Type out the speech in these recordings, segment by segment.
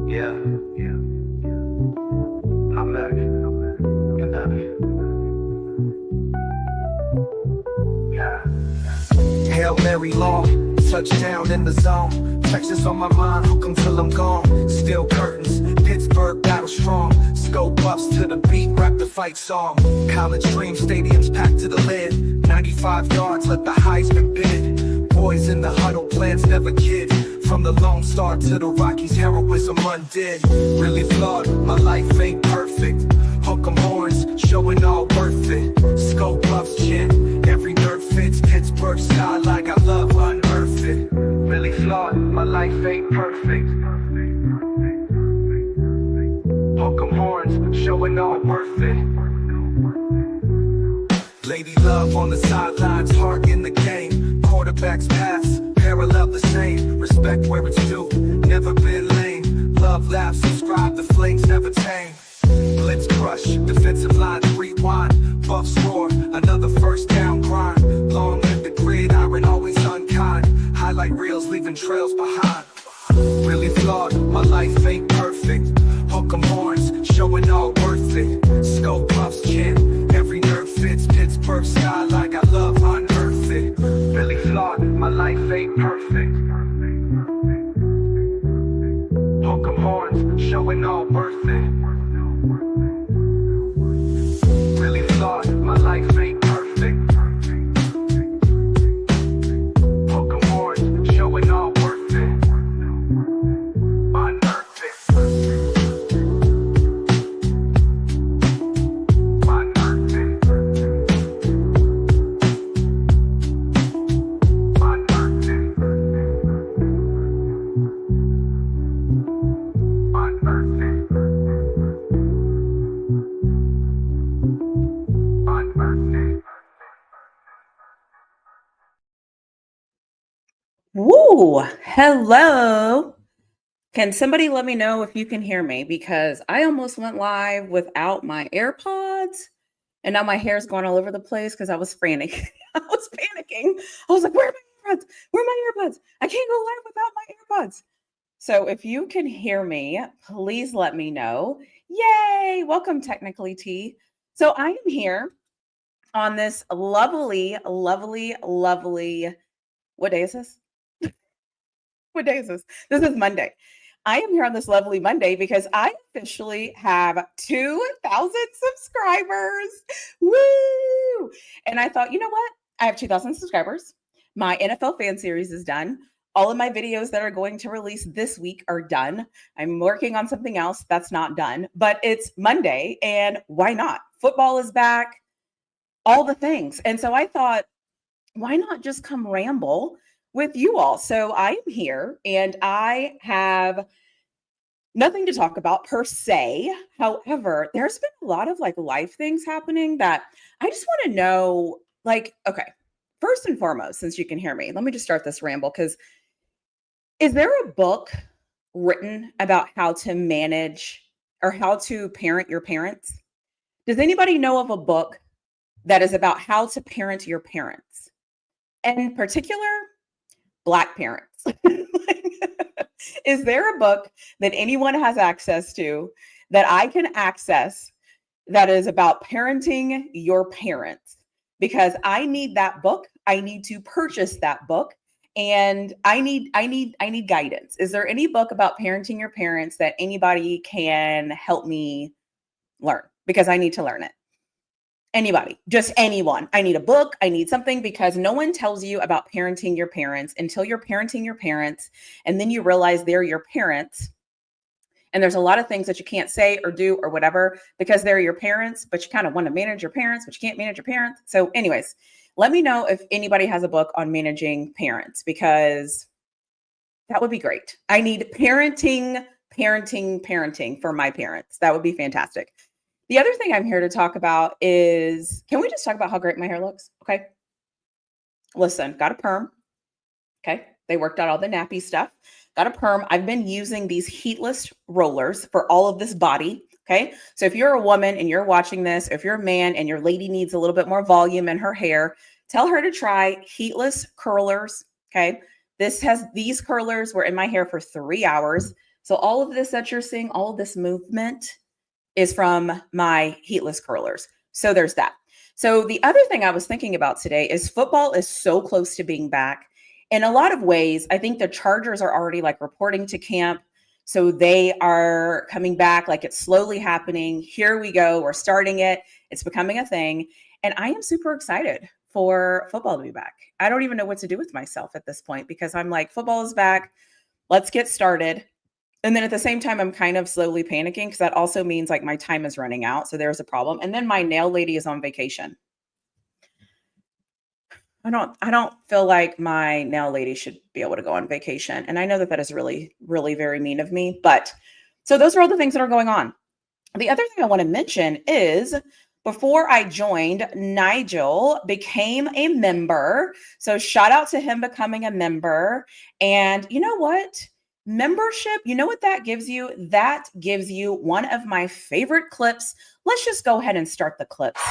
Yeah, yeah. I'm back. Good night. Hail Mary long, touchdown in the zone. Texas on my mind, hook 'em till I'm gone. Steel curtains, Pittsburgh battle strong. Scope buffs to the beat, rap the fight song. College dream stadiums packed to the lid. 95 yards, let the Heisman bid. Boys in the huddle, plans never kid. From the Lone Star to the Rockies, heroism undid. Really flawed, my life ain't perfect. Hook 'em horns, showing all worth it. Scope buffs chin, every nerve fits. Pittsburgh sky like I love unearth it. Really flawed, my life ain't perfect. Hook 'em horns, showing all worth it. Lady love on the sidelines, heart in the game. Quarterbacks pass, parallel the same. Respect where it's due, never been lame. Love, laugh, subscribe, the flames never tame. Blitz crush, defensive line rewind. Buffs roar, another first down grind. Long live the gridiron, always unkind. Highlight reels, leaving trails behind. Really flawed, my life ain't perfect. Hook 'em horns, showing all worth it. Scope buffs chin, every nerve fits. Pittsburgh sky like I love unearth it. Really flawed, my life ain't perfect. Hook 'em horns, showing all worth it. Really flawed, my life ain't perfect. Hook 'em horns, showing all worth it. Unearth it. Unearth it. Unearth it. Unearth it. Woo! Hello. Can somebody let me know if you can hear me? Because I almost went live without my AirPods and now my hair's going all over the place because I was frantic. I was panicking. I was like, where are my AirPods? Where are my AirPods? I can't go live without my AirPods. So if you can hear me, please let me know. Yay! Welcome, Technically T. So I am here on this lovely, what day is this? What day is this? This is Monday. I am here on this lovely Monday because I officially have 2,000 subscribers. Woo! And I thought, you know what? I have 2,000 subscribers. My NFL fan series is done. All of my videos that are going to release this week are done. I'm working on something else that's not done, but it's Monday and why not? Football is back, all the things. And so I thought, why not just come ramble with you all? So I am here and I have nothing to talk about per se. However, there's been a lot of like life things happening that I just want to know, like, okay, first and foremost, since you can hear me, let me just start this ramble because is there a book written about how to manage or how to parent your parents? Does anybody know of a book that is about how to parent your parents? In particular, Black parents. Is there a book that anyone has access to that I can access that is about parenting your parents? Because I need that book. I need to purchase that book and I need guidance. Is there any book about parenting your parents that anybody can help me learn? Because I need to learn it. Anybody, just anyone. I need a book. I need something because no one tells you about parenting your parents until you're parenting your parents. And then you realize they're your parents. And there's a lot of things that you can't say or do or whatever because they're your parents, but you kind of want to manage your parents, but you can't manage your parents. So anyways, let me know if anybody has a book on managing parents because that would be great. I need parenting for my parents. That would be fantastic. The other thing I'm here to talk about is, can we just talk about how great my hair looks? Okay. Listen, got a perm. Okay. They worked out all the nappy stuff. Got a perm. I've been using these heatless rollers for all of this body. Okay. So if you're a woman and you're watching this, if you're a man and your lady needs a little bit more volume in her hair, tell her to try heatless curlers. Okay. These curlers were in my hair for 3 hours. So all of this that you're seeing, all of this movement is from my heatless curlers. So there's that. So the other thing I was thinking about today is football is so close to being back. In a lot of ways, I think the Chargers are already like reporting to camp. So they are coming back, like it's slowly happening. Here we go. We're starting it. It's becoming a thing. And I am super excited for football to be back. I don't even know what to do with myself at this point because I'm like, football is back. Let's get started. And then at the same time, I'm kind of slowly panicking because that also means like my time is running out. So there's a problem. And then my nail lady is on vacation. I don't feel like my nail lady should be able to go on vacation. And I know that that is really, really very mean of me. But so those are all the things that are going on. The other thing I want to mention is before I joined, Nigel became a member. So shout out to him becoming a member. And you know what? Membership, you know what that gives you? That gives you one of my favorite clips. Let's just go ahead and start the clips.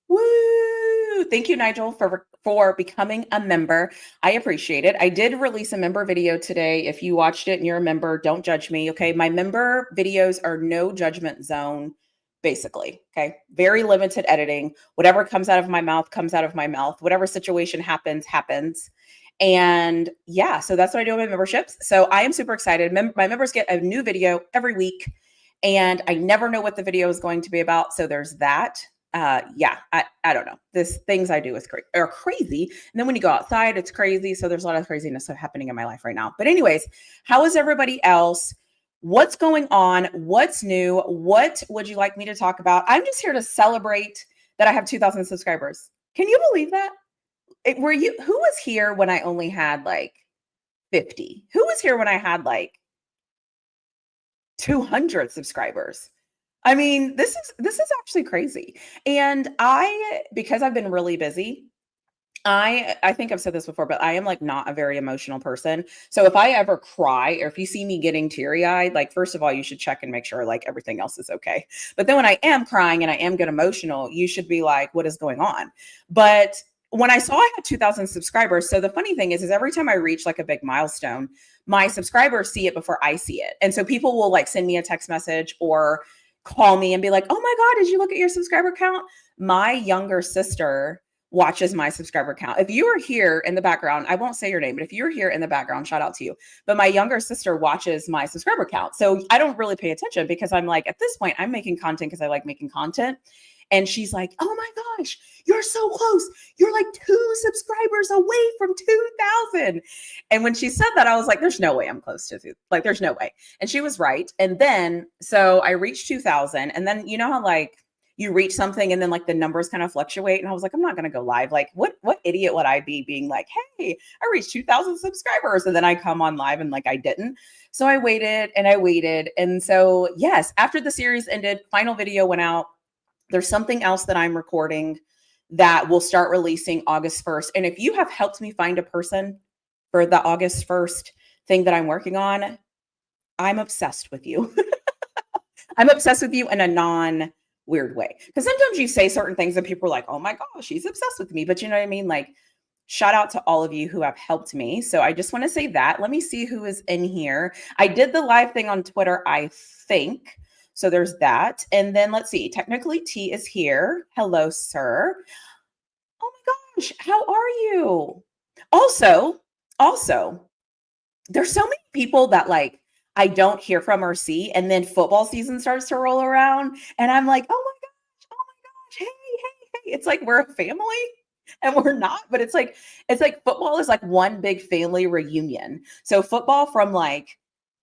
Woo! Thank you, Nigel, for becoming a member. I appreciate it. I did release a member video today. If you watched it and you're a member, don't judge me. Okay. My member videos are no judgment zone, basically. Okay. Very limited editing. Whatever comes out of my mouth comes out of my mouth. Whatever situation happens, happens. And yeah, so that's what I do with my memberships. So I am super excited. My members get a new video every week, and I never know what the video is going to be about. So there's that. Yeah, I don't know. This things I do are crazy. And then when you go outside, it's crazy. So there's a lot of craziness happening in my life right now. But anyways, how is everybody else? What's going on? What's new? What would you like me to talk about? I'm just here to celebrate that I have 2,000 subscribers. Can you believe that? Who was here when I only had like 50? Who was here when I had like 200 subscribers? I mean, this is actually crazy. And because I've been really busy, I think I've said this before, but I am like not a very emotional person. So if I ever cry or if you see me getting teary-eyed, like first of all, you should check and make sure like everything else is okay. But then when I am crying and I am get emotional, you should be like, what is going on? But when I saw I had 2,000 subscribers, so the funny thing is every time I reach like a big milestone, my subscribers see it before I see it. And so people will like send me a text message or call me and be like, oh my God, did you look at your subscriber count? My younger sister watches my subscriber count. If you are here in the background, I won't say your name, but if you're here in the background, shout out to you. But my younger sister watches my subscriber count. So I don't really pay attention because I'm like, at this point, I'm making content because I like making content. And she's like, oh my gosh, you're so close. You're like 2 subscribers away from 2,000. And when she said that, I was like, there's no way I'm close to 2. Like, there's no way. And she was right. And then, so I reached 2,000. And then, you know how like you reach something and then like the numbers kind of fluctuate. And I was like, I'm not going to go live. Like what idiot would I be being like, hey, I reached 2,000 subscribers. And then I come on live and like, I didn't. So I waited and I waited. And so, yes, after the series ended, final video went out. There's something else that I'm recording that will start releasing August 1st. And if you have helped me find a person for the August 1st thing that I'm working on, I'm obsessed with you. I'm obsessed with you in a non-weird way. Because sometimes you say certain things and people are like, oh my gosh, she's obsessed with me. But you know what I mean? Like, shout out to all of you who have helped me. So I just want to say that. Let me see who is in here. I did the live thing on Twitter, I think. So there's that. And then let's see. Technically, T is here. Hello, sir. Oh my gosh. How are you? Also, there's so many people that like I don't hear from or see. And then football season starts to roll around. And I'm like, oh my gosh. Hey. It's like we're a family. And we're not, but it's like football is like one big family reunion. So football from like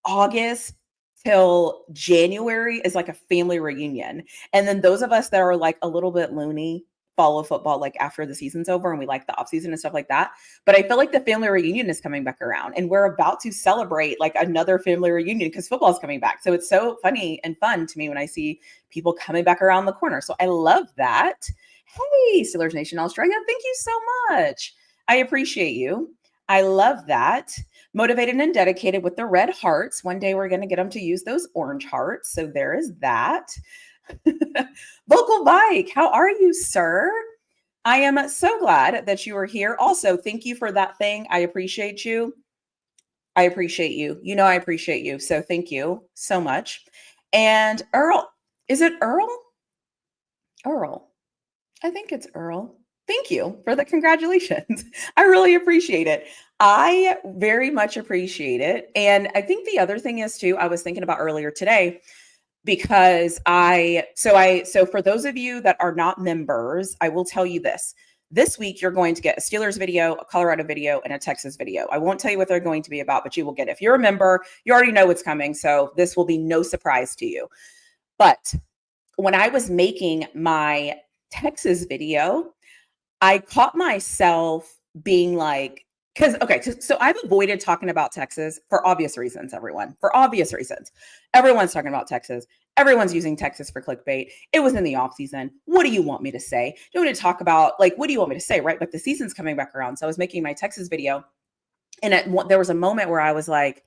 August till January is like a family reunion. And then those of us that are like a little bit loony follow football like after the season's over and we like the off season and stuff like that. But I feel like the family reunion is coming back around and we're about to celebrate like another family reunion because football is coming back. So it's so funny and fun to me when I see people coming back around the corner. So I love that. Hey, Steelers Nation Australia, thank you so much. I appreciate you. I love that. Motivated and dedicated with the red hearts. One day we're going to get them to use those orange hearts. So there is that. Vocal Bike, how are you, sir? I am so glad that you are here. Also, thank you for that thing. I appreciate you. I appreciate you. You know, I appreciate you. So thank you so much. And Earl, is it Earl? Earl. I think it's Earl. Thank you for the congratulations. I really appreciate it. I very much appreciate it. And I think the other thing is too, I was thinking about earlier today because so for those of you that are not members, I will tell you this. This week you're going to get a Steelers video, a Colorado video, and a Texas video. I won't tell you what they're going to be about, but you will get it. If you're a member, you already know what's coming, so this will be no surprise to you. But when I was making my Texas video, I caught myself being like, so I've avoided talking about Texas for obvious reasons, everyone. For obvious reasons. Everyone's talking about Texas. Everyone's using Texas for clickbait. It was in the off season. What do you want me to say? Do you want me to talk about, like, what do you want me to say, right? But the season's coming back around. So I was making my Texas video. And there was a moment where I was like,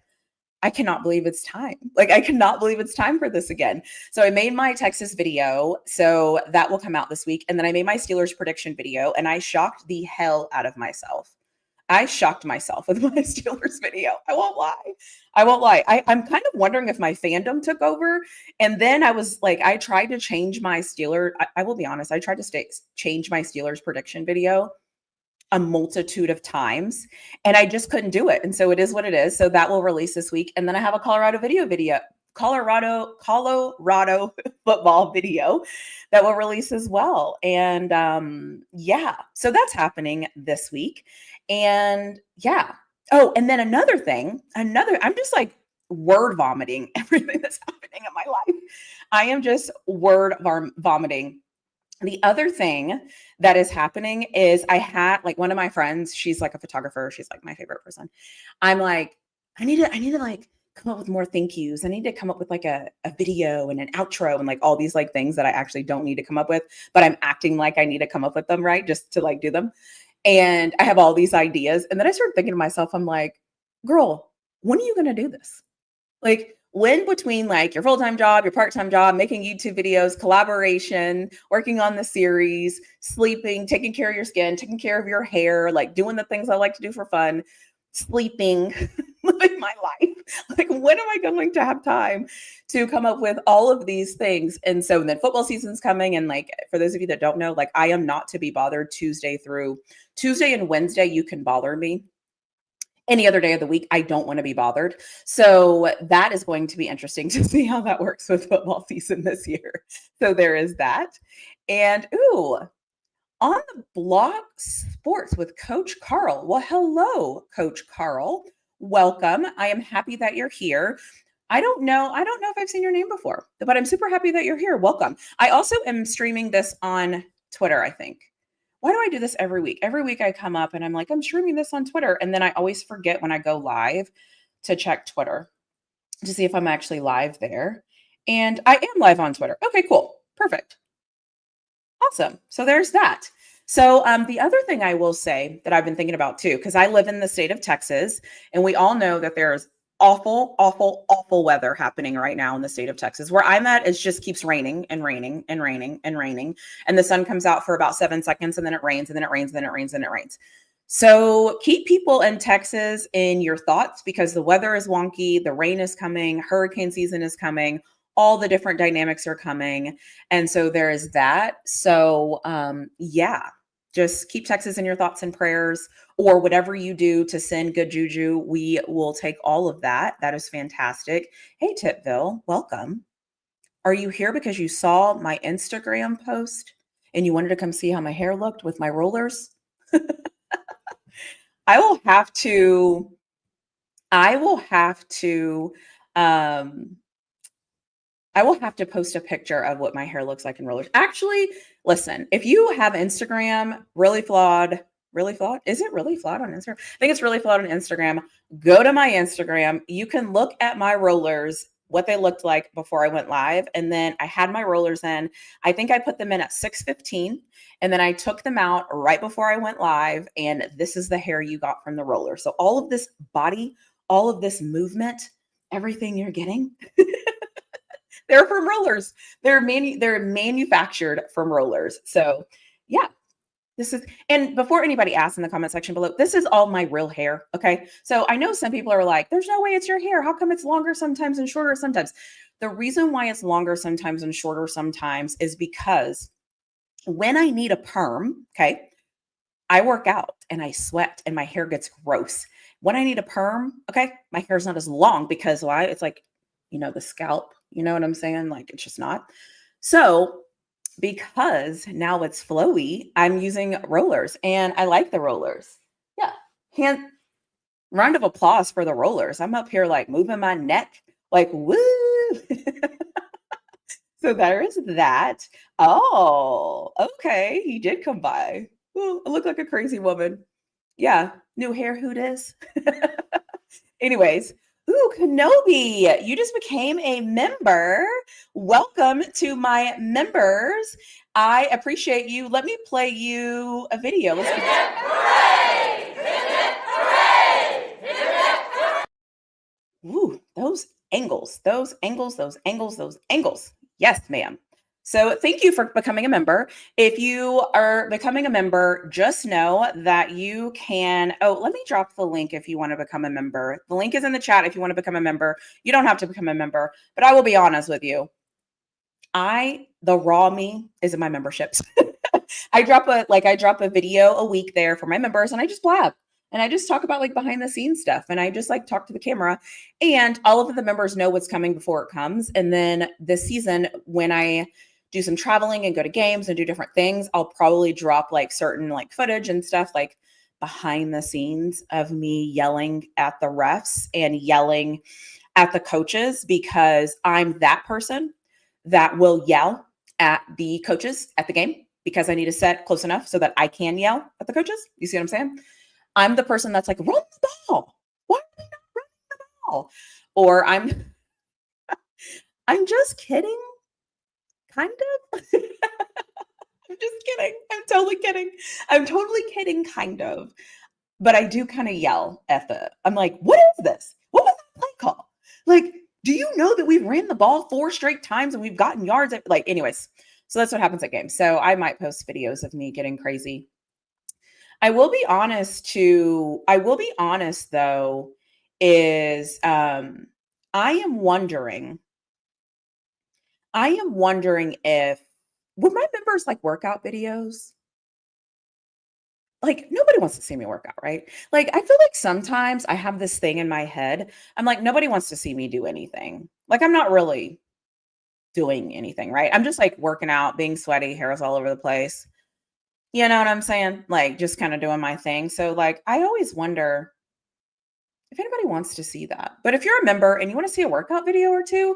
I cannot believe it's time. Like, I cannot believe it's time for this again. So I made my Texas video. So that will come out this week. And then I made my Steelers prediction video and I shocked the hell out of myself. I shocked myself with my Steelers video. I won't lie. I won't lie. I'm kind of wondering if my fandom took over. And then I was like, I tried to change my I will be honest. I tried to change my Steelers prediction video a multitude of times and I just couldn't do it. And so it is what it is. So that will release this week. And then I have a Colorado football video that will release as well. And yeah, so that's happening this week. And yeah. Oh, and then I'm just like word vomiting everything that's happening in my life. I am just word vomiting. The other thing that is happening is I had like one of my friends, she's like a photographer. She's like my favorite person. I'm like, I need to like come up with more thank yous. I need to come up with like a video and an outro and like all these like things that I actually don't need to come up with, but I'm acting like I need to come up with them, right? Just to like do them. And I have all these ideas. And then I started thinking to myself, I'm like, girl, when are you going to do this? Like, when between like your full-time job, your part-time job, making YouTube videos, collaboration, working on the series, sleeping, taking care of your skin, taking care of your hair, like doing the things I like to do for fun, sleeping, living my life. Like, when am I going to have time to come up with all of these things? And so then football season's coming. And like, for those of you that don't know, like I am not to be bothered Tuesday and Wednesday. You can bother me. Any other day of the week, I don't want to be bothered. So that is going to be interesting to see how that works with football season this year. So there is that. And on the block sports with Coach Carl. Well, hello, Coach Carl. Welcome. I am happy that you're here. I don't know if I've seen your name before, but I'm super happy that you're here. Welcome. I also am streaming this on Twitter, I think. Why do I do this every week? Every week I come up and I'm like, I'm streaming this on Twitter. And then I always forget when I go live to check Twitter to see if I'm actually live there. And I am live on Twitter. Okay, cool. Perfect. Awesome. So there's that. So the other thing I will say that I've been thinking about too, because I live in the state of Texas and we all know that there's awful, awful, awful weather happening right now in the state of Texas. Where I'm at, it just keeps raining and raining and raining and raining. And the sun comes out for about 7 seconds and then it rains and then it rains and then it rains and it rains. So keep people in Texas in your thoughts because the weather is wonky, the rain is coming, hurricane season is coming, all the different dynamics are coming. And so there is that. So yeah, just keep Texas in your thoughts and prayers or whatever you do to send good juju. We will take all of that. That is fantastic. Hey, Tipville, welcome. Are you here because you saw my Instagram post and you wanted to come see how my hair looked with my rollers? I will have to post a picture of what my hair looks like in rollers. Actually, listen, if you have Instagram, really flawed. Is it really flawed on Instagram? I think it's really flawed on Instagram. Go to my Instagram. You can look at my rollers, what they looked like before I went live. And then I had my rollers in. I think I put them in at 6:15. And then I took them out right before I went live. And this is the hair you got from the roller. So all of this body, all of this movement, everything you're getting, they're from rollers. They're manufactured from rollers. So yeah. And before anybody asks in the comment section below, this is all my real hair. Okay. So I know some people are like, there's no way it's your hair. How come it's longer sometimes and shorter sometimes? The reason why it's longer sometimes and shorter sometimes is because when I need a perm, okay, I work out and I sweat and my hair gets gross. When I need a perm, okay, my hair's not as long because why? It's like, the scalp, you know what I'm saying? Like it's just not. So because now it's flowy, I'm using rollers and I like the rollers. Yeah. Hand round of applause for the rollers. I'm up here like moving my neck, like woo. So there is that. Oh, okay. He did come by. Ooh, I look like a crazy woman. Yeah. New hair hoot is. Anyways, ooh, Kenobi, you just became a member. Welcome to my members. I appreciate you. Let me play you a video. Let's Ooh, those angles, those angles, those angles, those angles. Yes, ma'am. So thank you for becoming a member. If you are becoming a member, just know that you can. Oh, let me drop the link if you want to become a member. The link is in the chat if you want to become a member. You don't have to become a member, but I will be honest with you. The raw me is in my memberships. I drop a video a week there for my members and I just blab. And I just talk about like behind the scenes stuff and I just like talk to the camera and all of the members know what's coming before it comes. And then this season, when I do some traveling and go to games and do different things, I'll probably drop like certain like footage and stuff like behind the scenes of me yelling at the refs and yelling at the coaches because I'm that person that will yell at the coaches at the game because I need to set close enough so that I can yell at the coaches. You see what I'm saying? I'm the person that's like, run the ball. Why are we not running the ball? Or I'm just kidding, kind of. I'm just kidding. I'm totally kidding. I'm totally kidding, kind of. But I do kind of yell at I'm like, what is this? What was that play call? Like, do you know that we've ran the ball 4 straight times and we've gotten yards anyways. So that's what happens at games. So I might post videos of me getting crazy. I will be honest though, is I am wondering if would my members like workout videos? Like nobody wants to see me work out, right? Like I feel like sometimes I have this thing in my head. I'm like, nobody wants to see me do anything. Like I'm not really doing anything, right? I'm just like working out, being sweaty, hair is all over the place. You know what I'm saying? Like just kind of doing my thing. So like I always wonder if anybody wants to see that. But if you're a member and you want to see a workout video or two,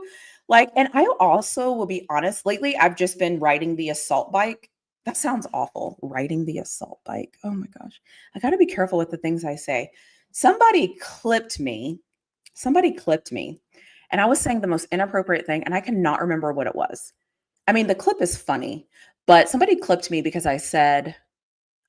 and I also will be honest, lately I've just been riding the assault bike. That sounds awful. Riding the assault bike. Oh my gosh. I got to be careful with the things I say. Somebody clipped me. And I was saying the most inappropriate thing and I cannot remember what it was. I mean, the clip is funny, but somebody clipped me because I said,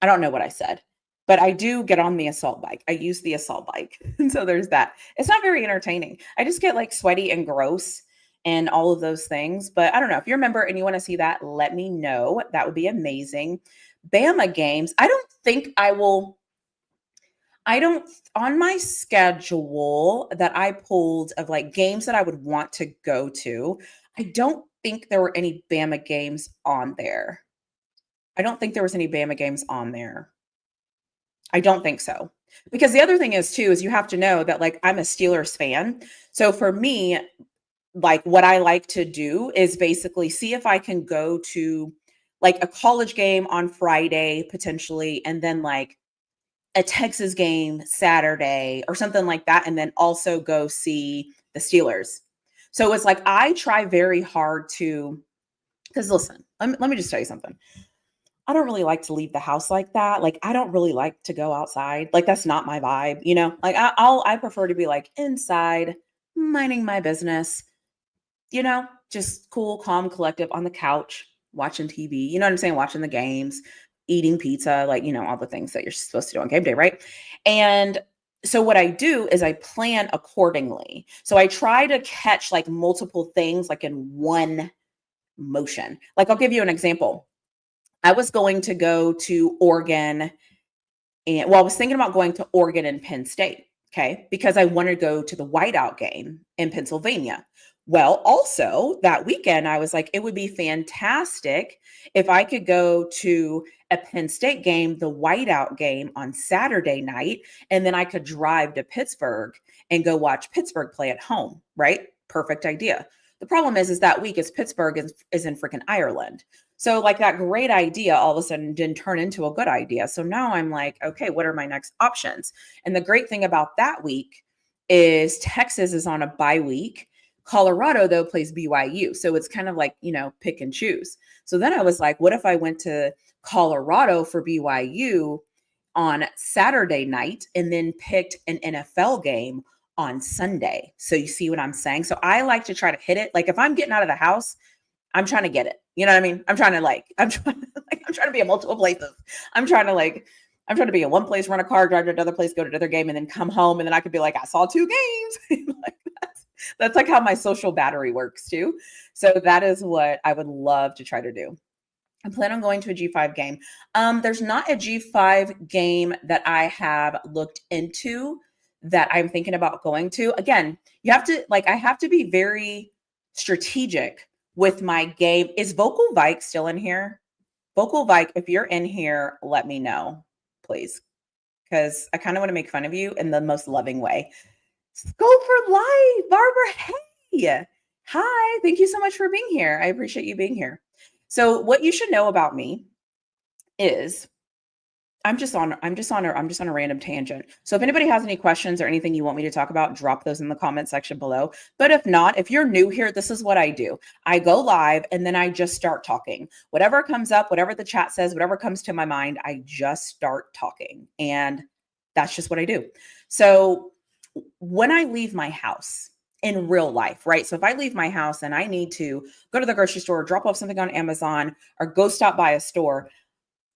I don't know what I said, but I do get on the assault bike. I use the assault bike. And so there's that. It's not very entertaining. I just get like sweaty and gross and all of those things. But I don't know. If you're a member and you want to see that, let me know. That would be amazing. Bama games. I don't think I will. I don't, on my schedule that I pulled of like games that I would want to go to, I don't think there were any Bama games on there. I don't think there was any Bama games on there. I don't think so. Because the other thing is too, is you have to know that like I'm a Steelers fan. So for me, like what I like to do is basically see if I can go to like a college game on Friday potentially, and then like a Texas game Saturday or something like that, and then also go see the Steelers. So it's like I try very hard to, because listen, let me just tell you something. I don't really like to leave the house like that. Like, I don't really like to go outside. Like, that's not my vibe, you know? Like, I prefer to be like inside, minding my business, just cool, calm, collective on the couch, watching TV. You know what I'm saying? Watching the games, eating pizza, like, all the things that you're supposed to do on game day, right? And so what I do is I plan accordingly. So I try to catch like multiple things like in one motion. Like, I'll give you an example. I was going to go to Oregon and I was thinking about going to Oregon and Penn State, okay, because I wanted to go to the whiteout game in Pennsylvania. Well, also that weekend, I was like, it would be fantastic if I could go to a Penn State game, the whiteout game on Saturday night, and then I could drive to Pittsburgh and go watch Pittsburgh play at home, right? Perfect idea. The problem is that week is Pittsburgh is in freaking Ireland. So like that great idea all of a sudden didn't turn into a good idea. So now I'm like, okay, what are my next options? And the great thing about that week is Texas is on a bye week. Colorado though plays BYU. So it's kind of like, pick and choose. So then I was like, what if I went to Colorado for BYU on Saturday night and then picked an NFL game on Sunday? So you see what I'm saying? So I like to try to hit it. Like if I'm getting out of the house, I'm trying to get it. You know what I mean? I'm trying to be in multiple places. I'm trying to be in one place, run a car, drive to another place, go to another game, and then come home. And then I could be like, I saw 2 games. Like that's like how my social battery works too. So that is what I would love to try to do. I plan on going to a G5 game. There's not a G5 game that I have looked into that I'm thinking about going to. Again, I have to be very strategic with my game. Is Vocal Vike still in here? Vocal Vike, if you're in here, let me know, please. Because I kind of want to make fun of you in the most loving way. Go for life, Barbara. Hey. Hi. Thank you so much for being here. I appreciate you being here. So what you should know about me is I'm just on a random tangent. So if anybody has any questions or anything you want me to talk about, drop those in the comment section below. But if not, if you're new here, this is what I do. I go live and then I just start talking. Whatever comes up, whatever the chat says, whatever comes to my mind, I just start talking. And that's just what I do. So when I leave my house in real life, right? So if I leave my house and I need to go to the grocery store, drop off something on Amazon, or go stop by a store,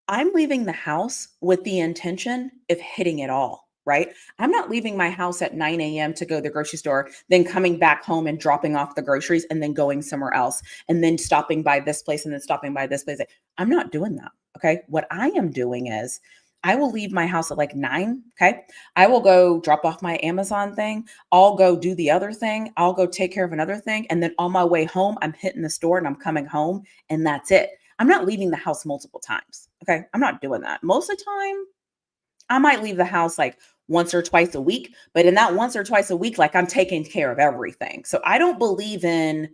I'm leaving the house with the intention of hitting it all, right? I'm not leaving my house at 9 a.m. to go to the grocery store, then coming back home and dropping off the groceries and then going somewhere else and then stopping by this place and then stopping by this place. I'm not doing that. Okay. What I am doing is I will leave my house at like 9. Okay. I will go drop off my Amazon thing. I'll go do the other thing. I'll go take care of another thing. And then on my way home, I'm hitting the store and I'm coming home and that's it. I'm not leaving the house multiple times. Okay. I'm not doing that. Most of the time, I might leave the house like once or twice a week, but in that once or twice a week, like I'm taking care of everything. So I don't believe in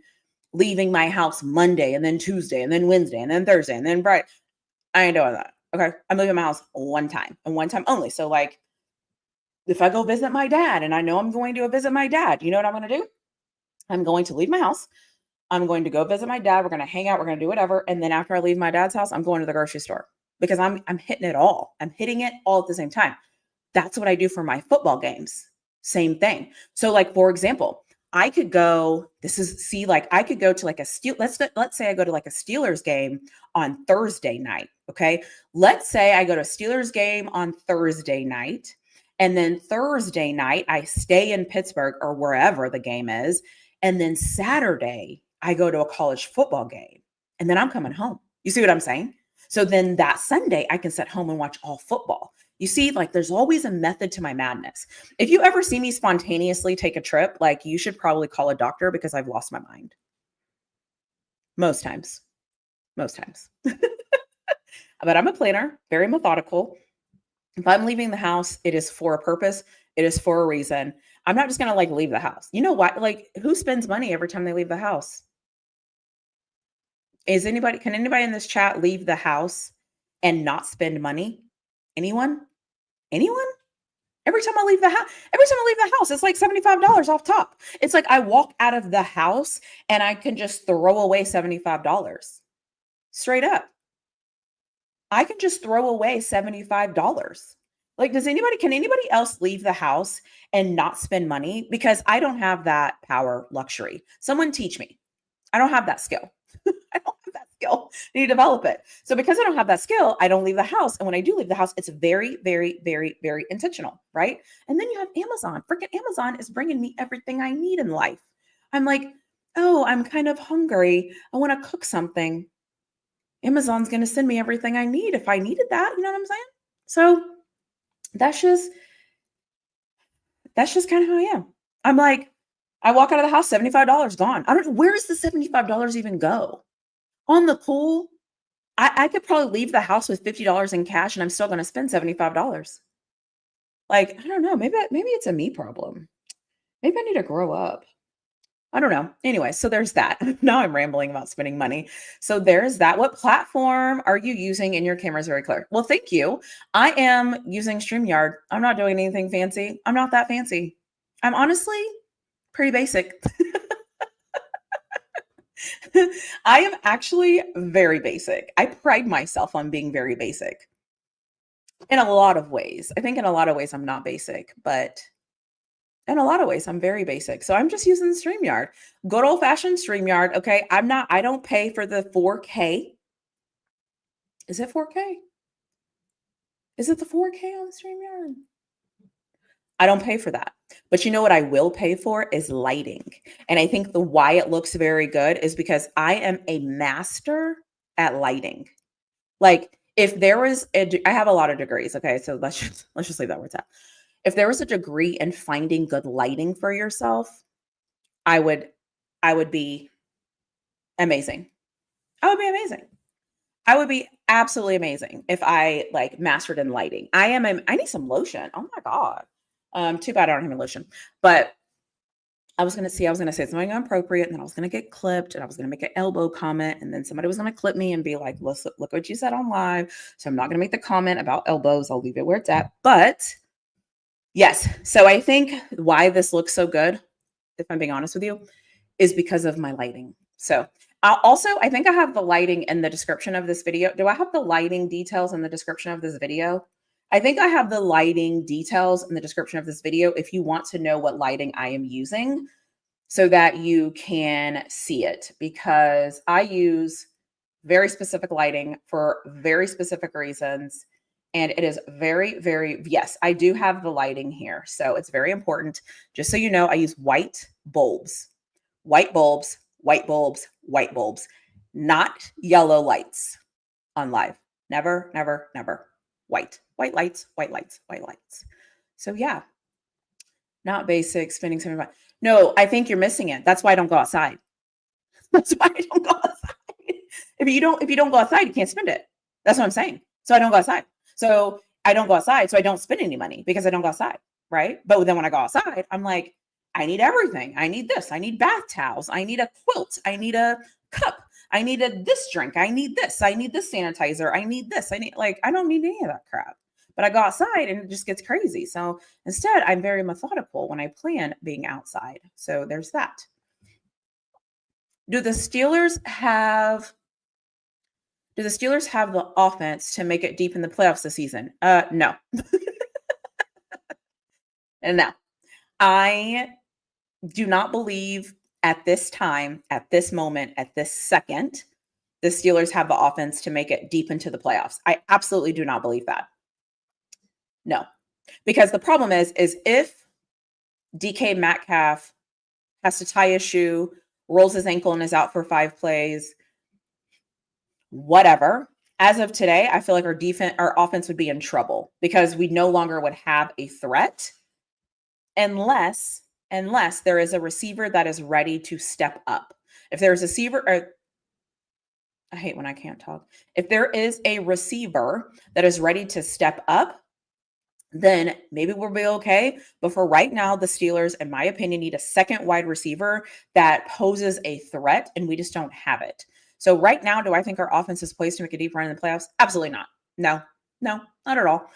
leaving my house Monday and then Tuesday and then Wednesday and then Thursday and then Friday. I ain't doing that. Okay. I'm leaving my house one time and one time only. So like if I go visit my dad and I know I'm going to visit my dad, you know what I'm going to do? I'm going to leave my house. I'm going to go visit my dad. We're going to hang out. We're going to do whatever. And then after I leave my dad's house, I'm going to the grocery store because I'm hitting it all. I'm hitting it all at the same time. That's what I do for my football games. Same thing. So like, for example, I could go, I could go to like let's say I go to like a Steelers game on Thursday night. Okay. Let's say I go to a Steelers game on Thursday night. And then Thursday night, I stay in Pittsburgh or wherever the game is. And then Saturday, I go to a college football game and then I'm coming home. You see what I'm saying? So then that Sunday, I can sit home and watch all football. You see, like there's always a method to my madness. If you ever see me spontaneously take a trip, like you should probably call a doctor because I've lost my mind. Most times. But I'm a planner, very methodical. If I'm leaving the house, it is for a purpose. It is for a reason. I'm not just going to like leave the house. You know what? Like who spends money every time they leave the house? Can anybody in this chat leave the house and not spend money? Anyone? Every time I leave the house, it's like $75 off top. It's like I walk out of the house and I can just throw away $75. Straight up. I can just throw away $75. Like, can anybody else leave the house and not spend money? Because I don't have that power luxury. Someone teach me. I don't have that skill. I don't have that skill. I need to develop it. So because I don't have that skill, I don't leave the house. And when I do leave the house, it's very, very, very, very intentional, right? And then you have Amazon. Freaking Amazon is bringing me everything I need in life. I'm like, oh, I'm kind of hungry. I want to cook something. Amazon's going to send me everything I need if I needed that. You know what I'm saying? So that's just kind of how I am. I'm like, I walk out of the house, $75 gone. I don't know, where does the $75 even go? On the pool, I could probably leave the house with $50 in cash and I'm still going to spend $75. Like, I don't know. Maybe it's a me problem. Maybe I need to grow up. I don't know. Anyway, so there's that. Now I'm rambling about spending money. So there's that. What platform are you using? And your camera is very clear. Well, thank you. I am using StreamYard. I'm not doing anything fancy. I'm not that fancy. I'm honestly pretty basic. I am actually very basic. I pride myself on being very basic in a lot of ways. I think in a lot of ways I'm not basic, but in a lot of ways, I'm very basic. So I'm just using StreamYard. Good old fashioned StreamYard. Okay. I don't pay for the 4K. Is it 4K? Is it the 4K on StreamYard? I don't pay for that. But you know what I will pay for is lighting. And I think the why it looks very good is because I am a master at lighting. Like if there was I have a lot of degrees. Okay. So let's just leave that where it's at. If there was a degree in finding good lighting for yourself, I would be amazing. I would be amazing. I would be absolutely amazing if I like mastered in lighting. I need some lotion. Oh my God. Too bad I don't have any lotion. But I was gonna say something inappropriate, and then I was gonna get clipped, and I was gonna make an elbow comment, and then somebody was gonna clip me and be like, look what you said on live. So I'm not gonna make the comment about elbows. I'll leave it where it's at. But yes, so I think why this looks so good, if I'm being honest with you, is because of my lighting. So I think I have the lighting in the description of this video. Do I have the lighting details in the description of this video? I think I have the lighting details in the description of this video if you want to know what lighting I am using so that you can see it, because I use very specific lighting for very specific reasons. And it is very, very, yes, I do have the lighting here. So it's very important. Just so you know, I use white bulbs, white bulbs, white bulbs, white bulbs, not yellow lights on live. Never, never, never. White lights, white lights, white lights. So yeah, not basic, spending some money. No, I think you're missing it. That's why I don't go outside. That's why I don't go outside. If you don't go outside, you can't spend it. That's what I'm saying. So I don't go outside. So I don't go outside. So I don't spend any money because I don't go outside. Right. But then when I go outside, I'm like, I need everything. I need this. I need bath towels. I need a quilt. I need a cup. I need this drink. I need this. I need this sanitizer. I need this. I don't need any of that crap. But I go outside and it just gets crazy. So instead, I'm very methodical when I plan being outside. So there's that. Do the Steelers have the offense to make it deep in the playoffs this season? No. And no. I do not believe at this time, at this moment, at this second, the Steelers have the offense to make it deep into the playoffs. I absolutely do not believe that. No. Because the problem is if DK Metcalf has to tie his shoe, rolls his ankle and is out for 5 plays, whatever. As of today, I feel like our offense would be in trouble because we no longer would have a threat unless there is a receiver that is ready to step up. If there's a receiver, I hate when I can't talk. If there is a receiver that is ready to step up, then maybe we'll be okay. But for right now, the Steelers, in my opinion, need a second wide receiver that poses a threat, and we just don't have it. So right now, do I think our offense is poised to make a deep run in the playoffs? Absolutely not. No, not at all.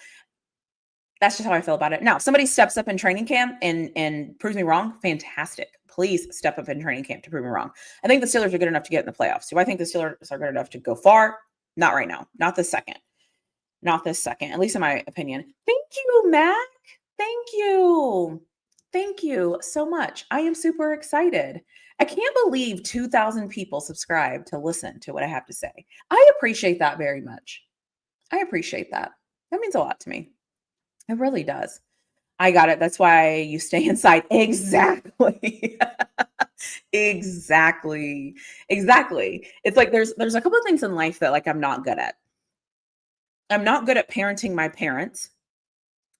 That's just how I feel about it. Now, if somebody steps up in training camp and proves me wrong, fantastic. Please step up in training camp to prove me wrong. I think the Steelers are good enough to get in the playoffs. Do I think the Steelers are good enough to go far? Not right now. Not this second. Not this second, at least in my opinion. Thank you, Mac. Thank you. Thank you so much. I am super excited. I can't believe 2,000 people subscribe to listen to what I have to say. I appreciate that very much. I appreciate that. That means a lot to me. It really does. I got it. That's why you stay inside. Exactly. Exactly. Exactly. It's like there's a couple of things in life that like I'm not good at. I'm not good at parenting my parents.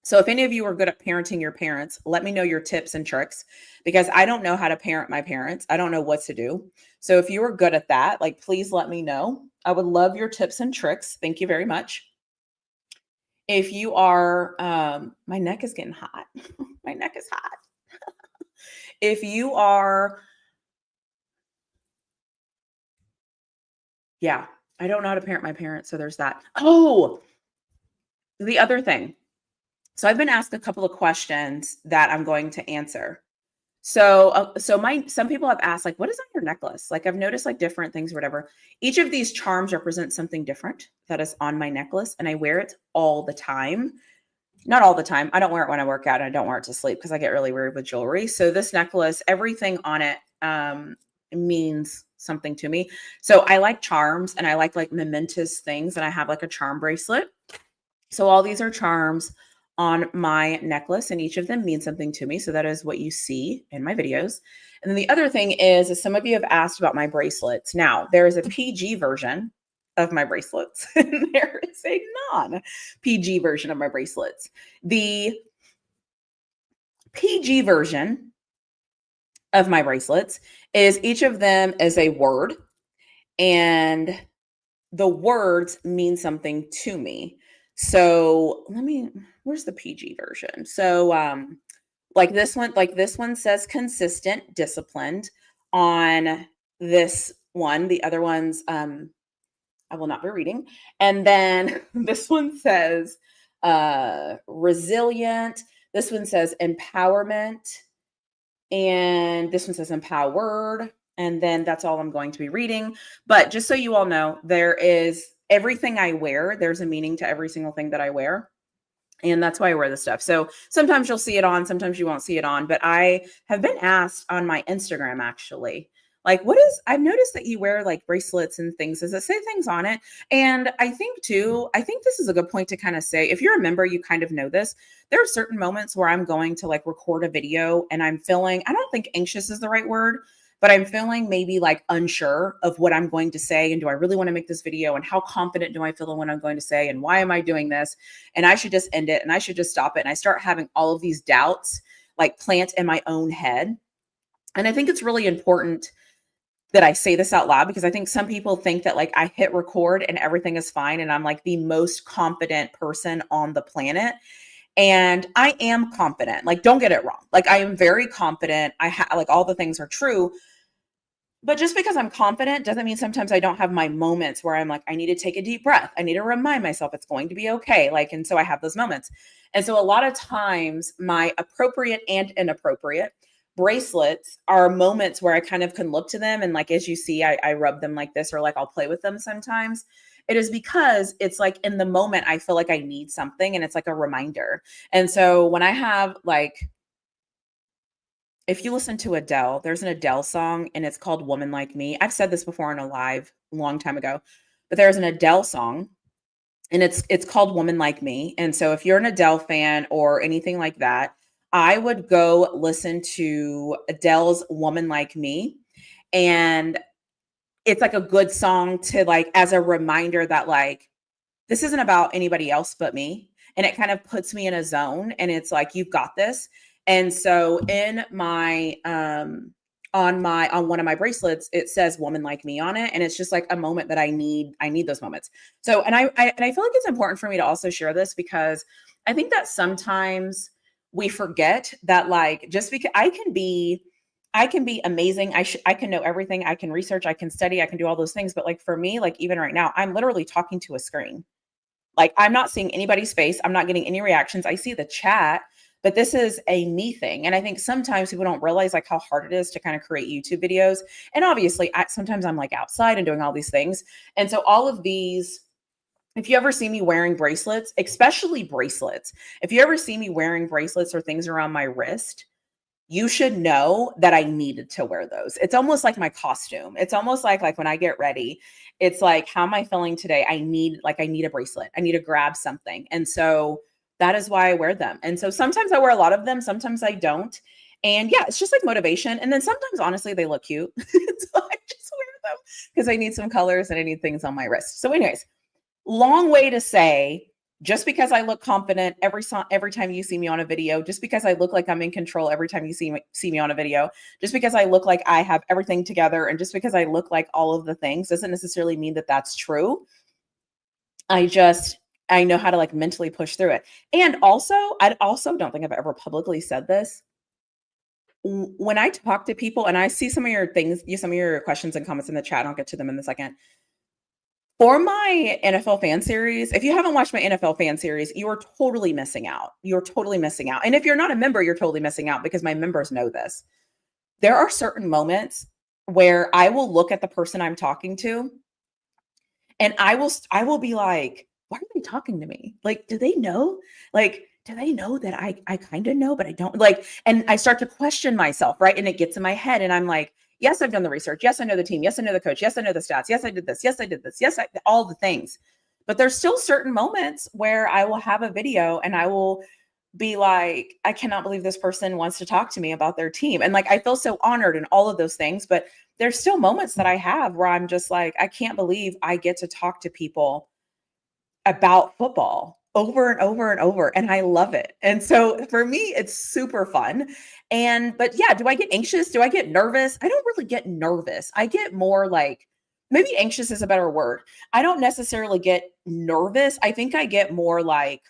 So if any of you are good at parenting your parents, let me know your tips and tricks because I don't know how to parent my parents. I don't know what to do. So if you are good at that, like please let me know. I would love your tips and tricks. Thank you very much. If you are my neck is getting hot. My neck is hot. If you are yeah, I don't know how to parent my parents, so there's that. Oh, the other thing. So I've been asked a couple of questions that I'm going to answer. So my some people have asked like, what is on your necklace? Like I've noticed like different things or whatever. Each of these charms represents something different that is on my necklace, and I wear it all the time. Not all the time. I don't wear it when I work out, and I don't wear it to sleep because I get really weird with jewelry. So this necklace, everything on it means something to me. So I like charms and I like momentous things, and I have like a charm bracelet. So all these are charms on my necklace, and each of them means something to me. So that is what you see in my videos. And then the other thing is some of you have asked about my bracelets. Now, there is a PG version of my bracelets, and there is a non-PG version of my bracelets. The PG version of my bracelets is each of them is a word, and the words mean something to me. So where's the PG version? So like this one says consistent, disciplined on this one. The other ones I will not be reading. And then this one says resilient. This one says empowerment. And this one says empowered. And then that's all I'm going to be reading. But just so you all know, there is everything I wear, there's a meaning to every single thing that I wear. And that's why I wear this stuff. So sometimes you'll see it on, sometimes you won't see it on. But I have been asked on my Instagram actually, like, I've noticed that you wear like bracelets and things. Does it say things on it? And I think too, I think this is a good point to kind of say, if you're a member, you kind of know this. There are certain moments where I'm going to like record a video and I'm feeling, I don't think anxious is the right word, but I'm feeling maybe like unsure of what I'm going to say. And do I really want to make this video? And how confident do I feel in what I'm going to say? And why am I doing this? And I should just end it and I should just stop it. And I start having all of these doubts like plant in my own head. And I think it's really important that I say this out loud because I think some people think that like I hit record and everything is fine and I'm like the most confident person on the planet. And I am confident. Like, don't get it wrong. Like, I am very confident. Like all the things are true. But just because I'm confident doesn't mean sometimes I don't have my moments where I'm like, I need to take a deep breath. I need to remind myself it's going to be okay. Like, and so I have those moments. And so a lot of times my appropriate and inappropriate bracelets are moments where I kind of can look to them. And like, as you see, I rub them like this, or like I'll play with them sometimes. It is because it's like in the moment, I feel like I need something and it's like a reminder. And so when I have like, if you listen to Adele, there's an Adele song and it's called Woman Like Me. I've said this before in a live a long time ago, but there's an Adele song and it's called Woman Like Me. And so if you're an Adele fan or anything like that, I would go listen to Adele's Woman Like Me. And it's like a good song to like as a reminder that like this isn't about anybody else but me. And it kind of puts me in a zone and it's like, you've got this. And so in my, on one of my bracelets, it says woman like me on it. And it's just like a moment that I need those moments. So, and I feel like it's important for me to also share this because I think that sometimes we forget that like, just because I can be amazing. I can know everything. I can research, I can study, I can do all those things. But like for me, like even right now, I'm literally talking to a screen. Like I'm not seeing anybody's face. I'm not getting any reactions. I see the chat, but this is a me thing. And I think sometimes people don't realize like how hard it is to kind of create YouTube videos. And obviously sometimes I'm like outside and doing all these things. And so all of these, if you ever see me wearing bracelets, especially bracelets, if you ever see me wearing bracelets or things around my wrist, you should know that I needed to wear those. It's almost like my costume. It's almost like when I get ready, it's like, how am I feeling today? I need a bracelet. I need to grab something. And so that is why I wear them. And so sometimes I wear a lot of them. Sometimes I don't. And yeah, it's just like motivation. And then sometimes, honestly, they look cute. So I just wear them because I need some colors and I need things on my wrist. So, anyways, long way to say, just because I look confident every time you see me on a video, just because I look like I'm in control every time you see me on a video, just because I look like I have everything together, and just because I look like all of the things doesn't necessarily mean that that's true. I know how to like mentally push through it. And also, I also don't think I've ever publicly said this. When I talk to people and I see some of your things, some of your questions and comments in the chat, I'll get to them in a second. For my NFL fan series, if you haven't watched my NFL fan series, you are totally missing out. You're totally missing out. And if you're not a member, you're totally missing out because my members know this. There are certain moments where I will look at the person I'm talking to and I will be like, why are they talking to me? Like, do they know? Like, do they know that I kind of know, but I don't like, and I start to question myself, right? And it gets in my head and I'm like, yes, I've done the research. Yes, I know the team. Yes, I know the coach. Yes, I know the stats. Yes, I did this. Yes, I did this. Yes, all the things. But there's still certain moments where I will have a video and I will be like, I cannot believe this person wants to talk to me about their team. And like, I feel so honored and all of those things. But there's still moments that I have where I'm just like, I can't believe I get to talk to people about football over and over and over. And I love it. And so for me, it's super fun. But yeah, do I get anxious? Do I get nervous? I don't really get nervous. I get more like, maybe anxious is a better word. I don't necessarily get nervous. I think I get more like,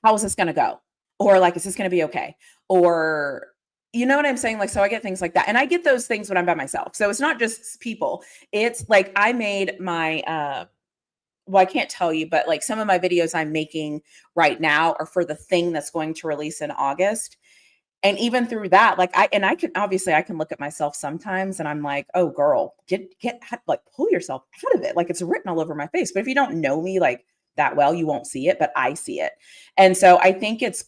how is this going to go? Or like, is this going to be okay? Or, you know what I'm saying? Like, so I get things like that. And I get those things when I'm by myself. So it's not just people. It's like I made my, well, I can't tell you, but like some of my videos I'm making right now are for the thing that's going to release in August. And even through that, like I can look at myself sometimes and I'm like, oh girl, get like pull yourself out of it. Like it's written all over my face. But if you don't know me like that well, you won't see it, but I see it. And so I think it's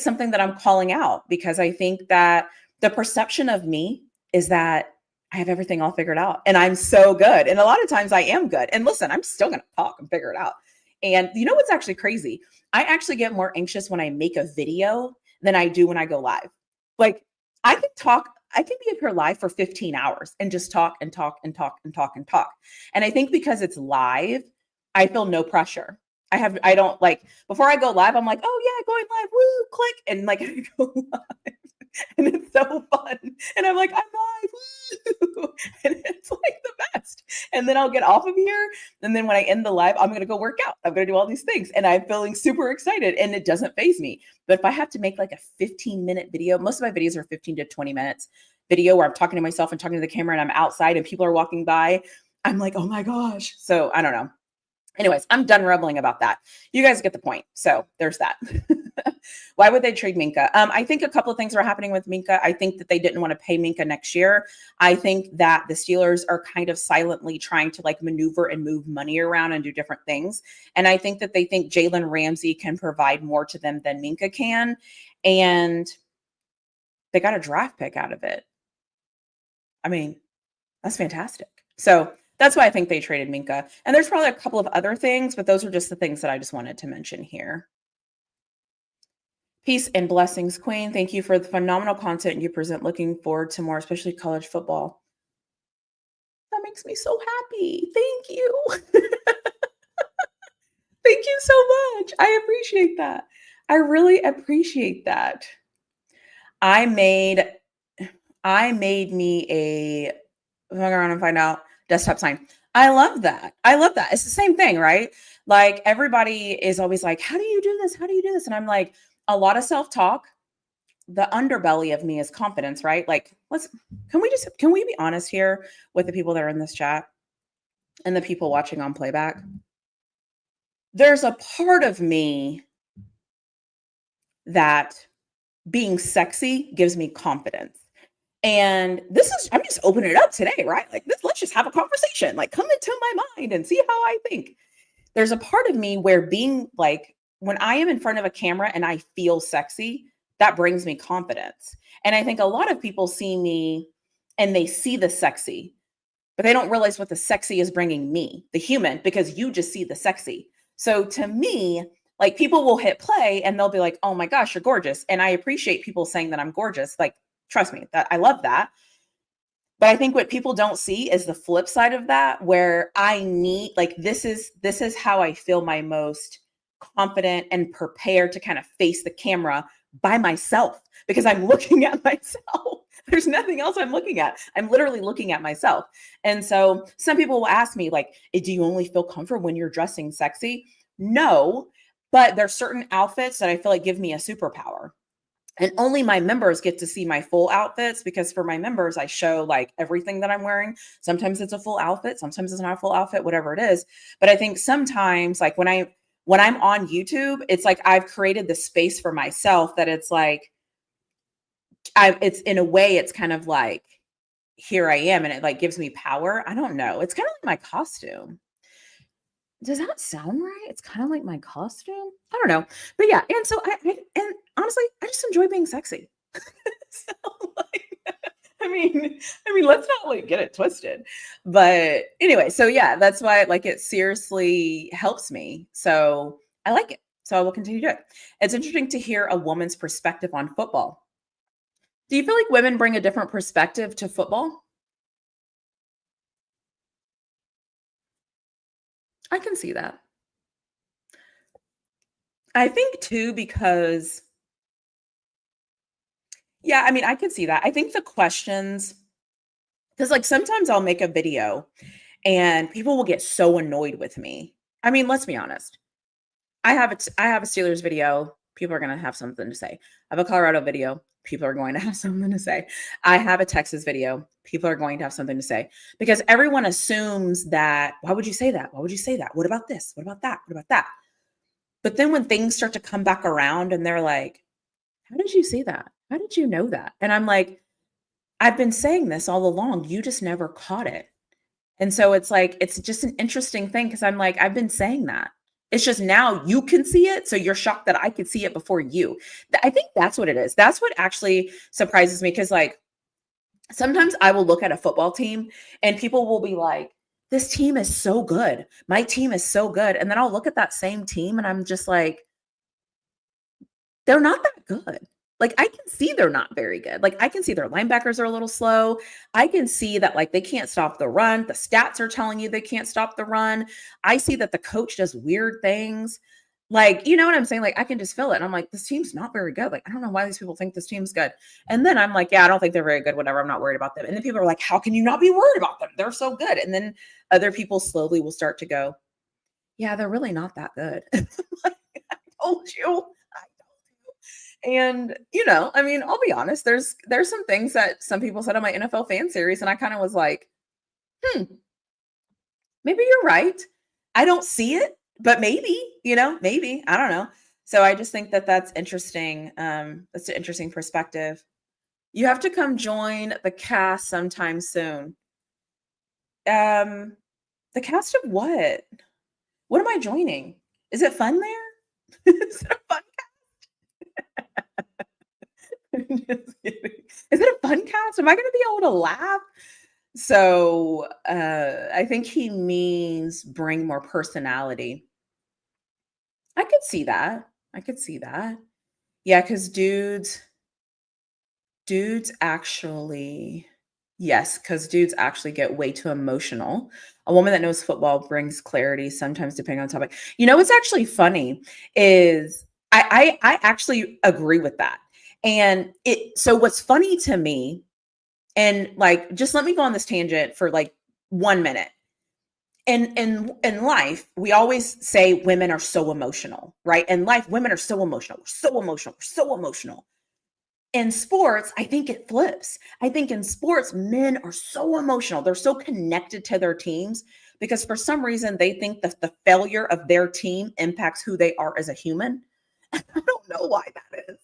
something that I'm calling out because I think that the perception of me is that I have everything all figured out and I'm so good. And a lot of times I am good. And listen, I'm still going to talk and figure it out. And you know what's actually crazy? I actually get more anxious when I make a video than I do when I go live. Like I can be up here live for 15 hours and just talk and talk and talk and talk and talk. And I think because it's live, I feel no pressure. I don't like before I go live, I'm like, oh yeah, going live, woo, click. And like I go live and it's so fun. And I'm like, I'm live, woo. And it's like the best. And then I'll get off of here. And then when I end the live, I'm gonna go work out. I'm gonna do all these things. And I'm feeling super excited and it doesn't faze me. But if I have to make like a 15-minute video, most of my videos are 15 to 20 minutes video where I'm talking to myself and talking to the camera and I'm outside and people are walking by. I'm like, oh my gosh. So I don't know. Anyways, I'm done rumbling about that. You guys get the point. So there's that. Why would they trade Minka? I think a couple of things are happening with Minka. I think that they didn't want to pay Minka next year. I think that the Steelers are kind of silently trying to like maneuver and move money around and do different things. And I think that they think Jalen Ramsey can provide more to them than Minka can. And they got a draft pick out of it. I mean, that's fantastic. So that's why I think they traded Minka. And there's probably a couple of other things, but those are just the things that I just wanted to mention here. Peace and blessings, Queen. Thank you for the phenomenal content you present. Looking forward to more, especially college football. That makes me so happy. Thank you. Thank you so much. I appreciate that. I really appreciate that. I made me a hang around and find out desktop sign. I love that. I love that. It's the same thing, right? Like everybody is always like, how do you do this? How do you do this? And I'm like, a lot of self-talk. The underbelly of me is confidence, right? Like, can we be honest here with the people that are in this chat and the people watching on playback? There's a part of me that being sexy gives me confidence. And I'm just opening it up today, right? Like let's just have a conversation, like come into my mind and see how I think. There's a part of me where being like, when I am in front of a camera and I feel sexy, that brings me confidence. And I think a lot of people see me and they see the sexy, but they don't realize what the sexy is bringing me, the human, because you just see the sexy. So to me, Like people will hit play and they'll be like, "Oh my gosh, you're gorgeous." And I appreciate people saying that I'm gorgeous. Like, trust me, that I love that. But I think what people don't see is the flip side of that, where I need, like, this is how I feel my most confident and prepared to kind of face the camera by myself, because I'm looking at myself. There's nothing else I'm looking at. I'm literally looking at myself. And so some people will ask me, like, do you only feel comfortable when you're dressing sexy? No, but there's certain outfits that I feel like give me a superpower. And only my members get to see my full outfits, because for my members, I show like everything that I'm wearing. Sometimes it's a full outfit, sometimes it's not a full outfit, whatever it is. But I think sometimes, like when I'm on YouTube, it's like I've created the space for myself that it's like it's in a way, it's kind of like, here I am, and it like gives me power. I don't know. It's kind of like my costume. Does that sound right? It's kind of like my costume. I don't know. But yeah, and so and honestly, I just enjoy being sexy. So like, let's not like get it twisted. But anyway, so yeah, that's why like it seriously helps me. So I like it. So I will continue to do it. It's interesting to hear a woman's perspective on football. Do you feel like women bring a different perspective to football? I can see that. I think too, because yeah, I can see that. I think the questions, because like sometimes I'll make a video and people will get so annoyed with me. Let's be honest. I have a Steelers video, people are gonna have something to say. I have a Colorado video, people are going to have something to say. I have a Texas video, people are going to have something to say. Because everyone assumes that, why would you say that? Why would you say that? What about this? What about that? What about that? But then when things start to come back around and they're like, how did you see that? How did you know that? And I'm like, I've been saying this all along. You just never caught it. And so it's like, it's just an interesting thing, because I'm like, I've been saying that. It's just now you can see it. So you're shocked that I could see it before you. I think that's what it is. That's what actually surprises me. Because like sometimes I will look at a football team and people will be like, this team is so good. My team is so good. And then I'll look at that same team and I'm just like, they're not that good. Like, I can see they're not very good. Like, I can see their linebackers are a little slow. I can see that, like, they can't stop the run. The stats are telling you they can't stop the run. I see that the coach does weird things. Like, you know what I'm saying? Like, I can just feel it. And I'm like, this team's not very good. Like, I don't know why these people think this team's good. And then I'm like, yeah, I don't think they're very good. Whatever. I'm not worried about them. And then people are like, how can you not be worried about them? They're so good. And then other people slowly will start to go, yeah, they're really not that good. Like, I told you. And, I'll be honest, there's some things that some people said on my NFL fan series, and I kind of was like, maybe you're right. I don't see it, but maybe, maybe, I don't know. So I just think that that's interesting. That's an interesting perspective. You have to come join the cast sometime soon. The cast of what? What am I joining? Is it fun there? Is it a fun Just kidding. Is it a fun cast? Am I going to be able to laugh? So I think he means bring more personality. I could see that. I could see that. Yeah, because dudes actually, yes, because dudes actually get way too emotional. A woman that knows football brings clarity, sometimes depending on the topic. You know what's actually funny is I actually agree with that. And so what's funny to me, and like just let me go on this tangent for like 1 minute. In life, we always say women are so emotional, right? In life, women are so emotional. We're so emotional. We're so emotional. In sports, I think it flips. I think in sports, men are so emotional. They're so connected to their teams because for some reason they think that the failure of their team impacts who they are as a human. I don't know why that is.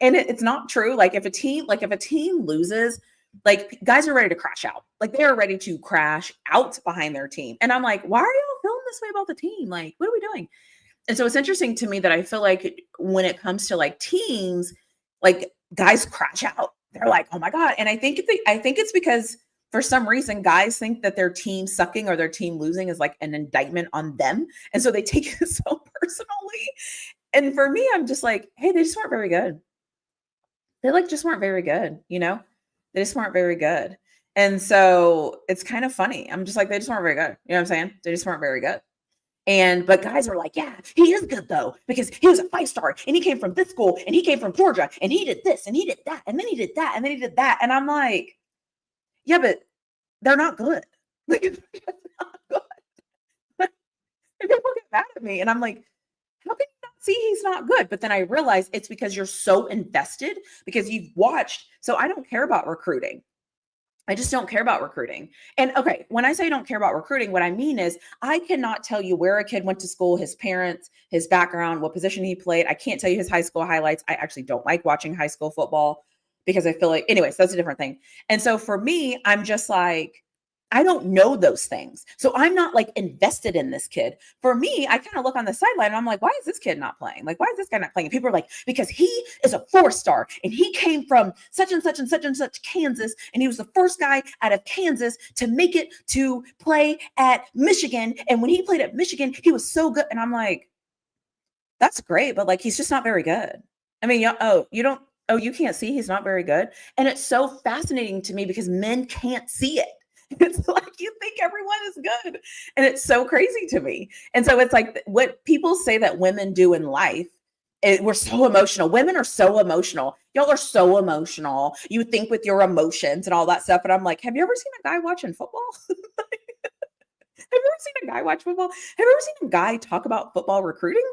And it's not true. Like if a team loses, like guys are ready to crash out. Like they are ready to crash out behind their team. And I'm like, why are y'all feeling this way about the team? Like, what are we doing? And so it's interesting to me that I feel like when it comes to like teams, like guys crash out. They're like, oh my God. And I think it's because for some reason, guys think that their team sucking or their team losing is like an indictment on them. And so they take it so personally. And for me, I'm just like, hey, they just weren't very good. They like just weren't very good, you know? They just weren't very good. And so it's kind of funny. I'm just like, they just weren't very good. You know what I'm saying? They just weren't very good. But guys are like, yeah, he is good though, because he was a 5-star and he came from this school and he came from Georgia and he did this and he did that and then he did that and then he did that. And I'm like, yeah, but they're not good. Like, it's just not good. And people get mad at me and I'm like, how can you not see he's not good? But then I realize it's because you're so invested because you've watched. So I don't care about recruiting. I just don't care about recruiting. And okay, when I say I don't care about recruiting, what I mean is I cannot tell you where a kid went to school, his parents, his background, what position he played. I can't tell you his high school highlights. I actually don't like watching high school football because I feel like, anyways, that's a different thing. And so for me, I'm just like, I don't know those things. So I'm not like invested in this kid. For me, I kind of look on the sideline and I'm like, why is this kid not playing? Like, why is this guy not playing? And people are like, because he is a 4-star and he came from such and such and such and such Kansas. And he was the first guy out of Kansas to make it to play at Michigan. And when he played at Michigan, he was so good. And I'm like, that's great, but like, he's just not very good. I mean, you can't see he's not very good. And it's so fascinating to me because men can't see it. It's like you think everyone is good. And it's so crazy to me. And so it's like what people say that women do in life. We're so emotional. Women are so emotional. Y'all are so emotional. You think with your emotions and all that stuff. And I'm like, have you ever seen a guy watching football? Have you ever seen a guy watch football? Have you ever seen a guy talk about football recruiting?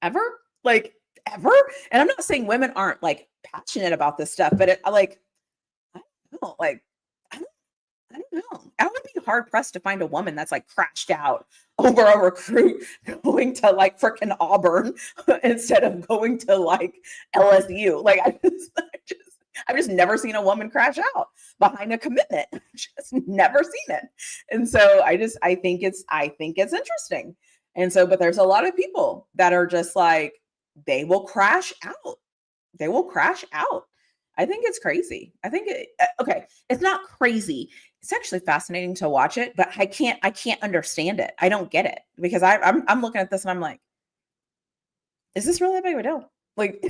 Ever? Like, ever? And I'm not saying women aren't like passionate about this stuff, but I don't know, like, I don't know. I would be hard pressed to find a woman that's like crashed out over a recruit going to like freaking Auburn instead of going to like LSU. Like I've just never seen a woman crash out behind a commitment. I've just never seen it. And so I think it's interesting. And so, but there's a lot of people that are just like, they will crash out. They will crash out. I think it's crazy. Okay, it's not crazy. It's actually fascinating to watch it, but I can't understand it. I don't get it because I'm looking at this and I'm like, is this really that big of a deal? Like,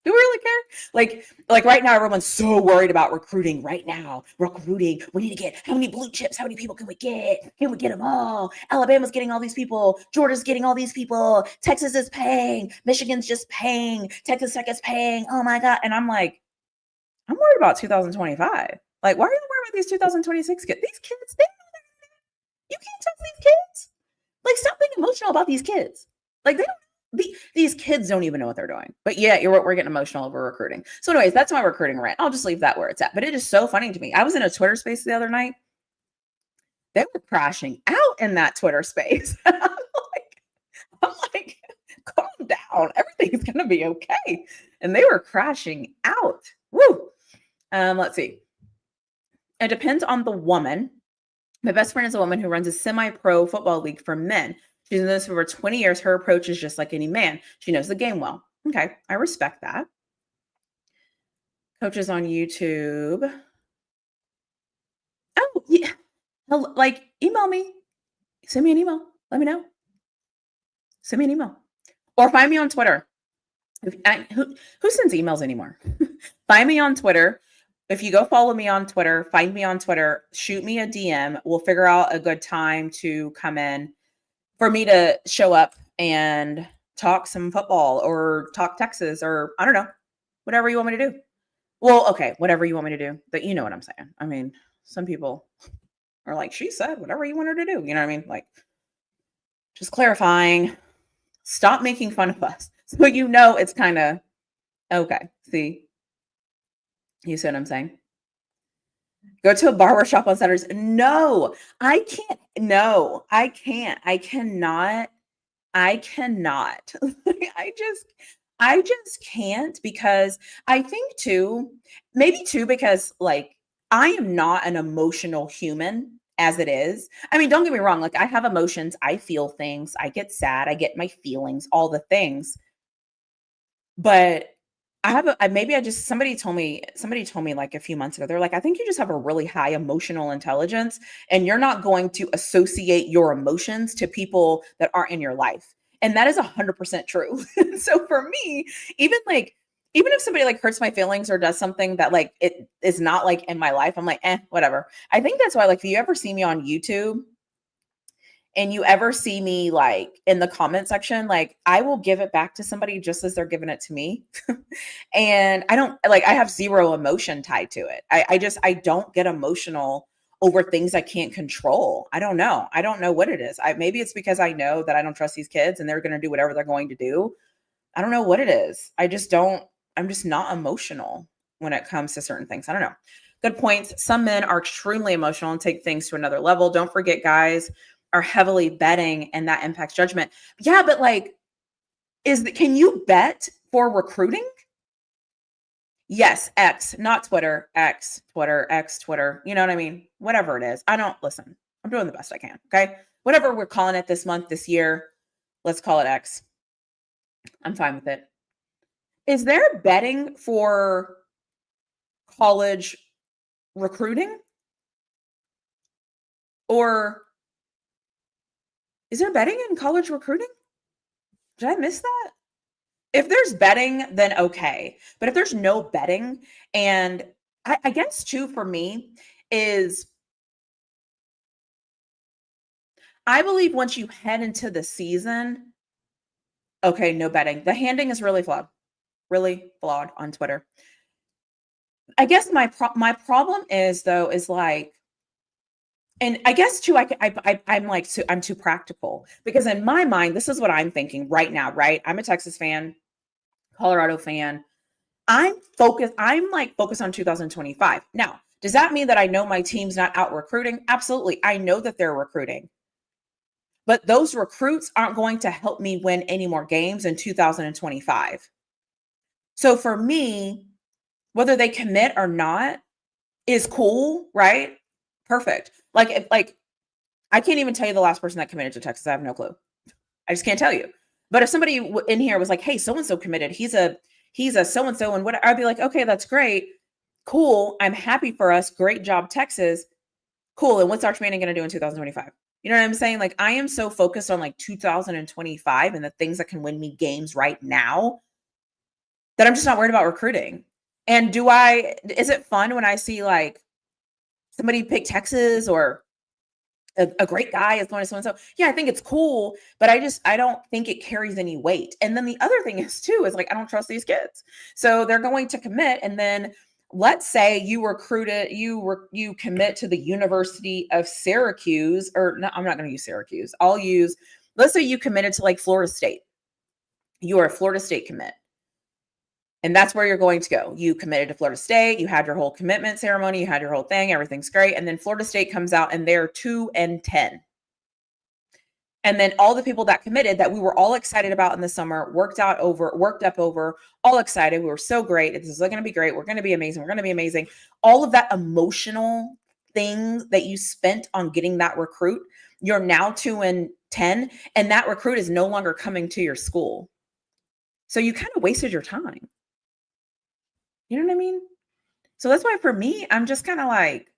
do we really care? Like right now, everyone's so worried about recruiting right now. Recruiting. We need to get how many blue chips? How many people can we get? Can we get them all? Alabama's getting all these people. Georgia's getting all these people. Texas is paying. Michigan's just paying. Texas Tech is paying. Oh my God. And I'm like, I'm worried about 2025. Like, why are you worried about these 2026 kids? These kids, you can't touch these kids. Like, stop being emotional about these kids. Like, these kids don't even know what they're doing. But yeah, we're getting emotional over recruiting. So anyways, that's my recruiting rant. I'll just leave that where it's at. But it is so funny to me. I was in a Twitter space the other night. They were crashing out in that Twitter space. I'm like, calm down. Everything's going to be okay. And they were crashing out. Woo. Let's see. It depends on the woman. My best friend is a woman who runs a semi-pro football league for men. She's in this for over 20 years. Her approach is just like any man. She knows the game well. Okay, I respect that. Coaches on YouTube. Oh, yeah. Like, email me. Send me an email. Let me know. Send me an email. Or find me on Twitter. Who sends emails anymore? Find me on Twitter. If you go follow me on Twitter, find me on Twitter, shoot me a DM. We'll figure out a good time to come in for me to show up and talk some football or talk Texas or I don't know, whatever you want me to do. Well, okay, whatever you want me to do. But you know what I'm saying. I mean, some people are like, she said, whatever you want her to do. You know what I mean? Like, just clarifying. Stop making fun of us. So you know it's kind of, okay, see? You see what I'm saying? Go to a barber shop on Saturdays. No, I can't. No, I can't. I cannot. I cannot. I just can't because I think maybe because like I am not an emotional human as it is. I mean, don't get me wrong. Like I have emotions. I feel things. I get sad. I get my feelings, all the things. But somebody told me like a few months ago, they're like, I think you just have a really high emotional intelligence and you're not going to associate your emotions to people that aren't in your life. And that is 100% true. So for me, even like, even if somebody like hurts my feelings or does something that like it is not like in my life, I'm like, whatever. I think that's why, like, if you ever see me on YouTube and you ever see me like in the comment section, like I will give it back to somebody just as they're giving it to me. And I don't like, I have zero emotion tied to it. I don't get emotional over things I can't control. I don't know. I don't know what it is. Maybe it's because I know that I don't trust these kids and they're going to do whatever they're going to do. I don't know what it is. I'm just not emotional when it comes to certain things. I don't know. Good points. Some men are extremely emotional and take things to another level. Don't forget, guys are heavily betting and that impacts judgment. Yeah, but like, can you bet for recruiting? Yes, X, not Twitter, X, Twitter, X, Twitter. You know what I mean? Whatever it is. Listen, I'm doing the best I can. Okay. Whatever we're calling it this month, this year, let's call it X. I'm fine with it. Is there betting for college recruiting? Or is there betting in college recruiting? Did I miss that? If there's betting, then okay. But if there's no betting, and I guess too, for me, is I believe once you head into the season, okay, no betting. The handing is really flawed on Twitter. I guess my problem is though, is like, and I guess too, I'm too practical because in my mind, this is what I'm thinking right now, right? I'm a Texas fan, Colorado fan. I'm like focused on 2025. Now, does that mean that I know my team's not out recruiting? Absolutely. I know that they're recruiting. But those recruits aren't going to help me win any more games in 2025. So for me, whether they commit or not is cool, right? Perfect. Like I can't even tell you the last person that committed to Texas. I have no clue. I just can't tell you. But if somebody in here was like, "Hey, so and so committed. He's a so and so," and what, I'd be like, "Okay, that's great, cool. I'm happy for us. Great job, Texas. Cool. And what's Arch Manning going to do in 2025?" You know what I'm saying? Like, I am so focused on like 2025 and the things that can win me games right now that I'm just not worried about recruiting. And is it fun when I see like somebody pick Texas or a great guy is going to so and so? Yeah, I think it's cool, but I don't think it carries any weight. And then the other thing is too is like I don't trust these kids, so they're going to commit, and then let's say you commit to the University of Syracuse, or no, I'm not going to use Syracuse. Let's say you committed to like Florida State. You are a Florida State commit. And that's where you're going to go. You committed to Florida State. You had your whole commitment ceremony. You had your whole thing. Everything's great. And then Florida State comes out and they're 2-10. And then all the people that committed that we were all excited about in the summer worked up over, all excited. We were so great. This is going to be great. We're going to be amazing. We're going to be amazing. All of that emotional thing that you spent on getting that recruit, you're now 2-10, and that recruit is no longer coming to your school. So you kind of wasted your time. You know what I mean? So that's why for me, I'm just kind of like,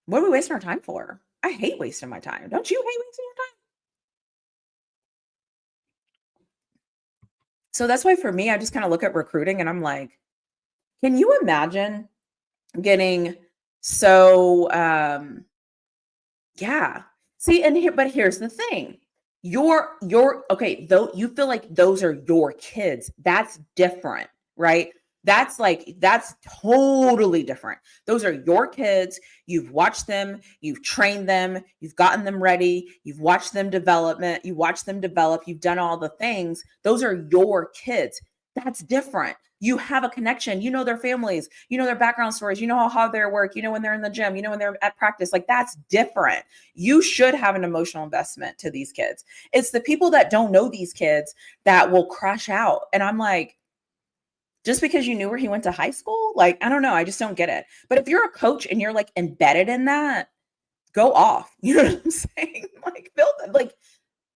what are we wasting our time for? I hate wasting my time. Don't you hate wasting your time? So that's why for me, I just kind of look at recruiting and I'm like, can you imagine getting so, yeah. See, but here's the thing. Okay, though you feel like those are your kids. That's different, right? That's totally different. Those are your kids. You've watched them, you've trained them, you've gotten them ready, you've watched them you watch them develop, you've done all the things. Those are your kids. That's different. You have a connection. You know their families, you know their background stories, you know how hard they work, you know when they're in the gym, you know when they're at practice. Like, that's different. You should have an emotional investment to these kids. It's the people that don't know these kids that will crash out. And I'm like, just because you knew where he went to high school? Like, I don't know. I just don't get it. But if you're a coach and you're like embedded in that, go off. You know what I'm saying? Like,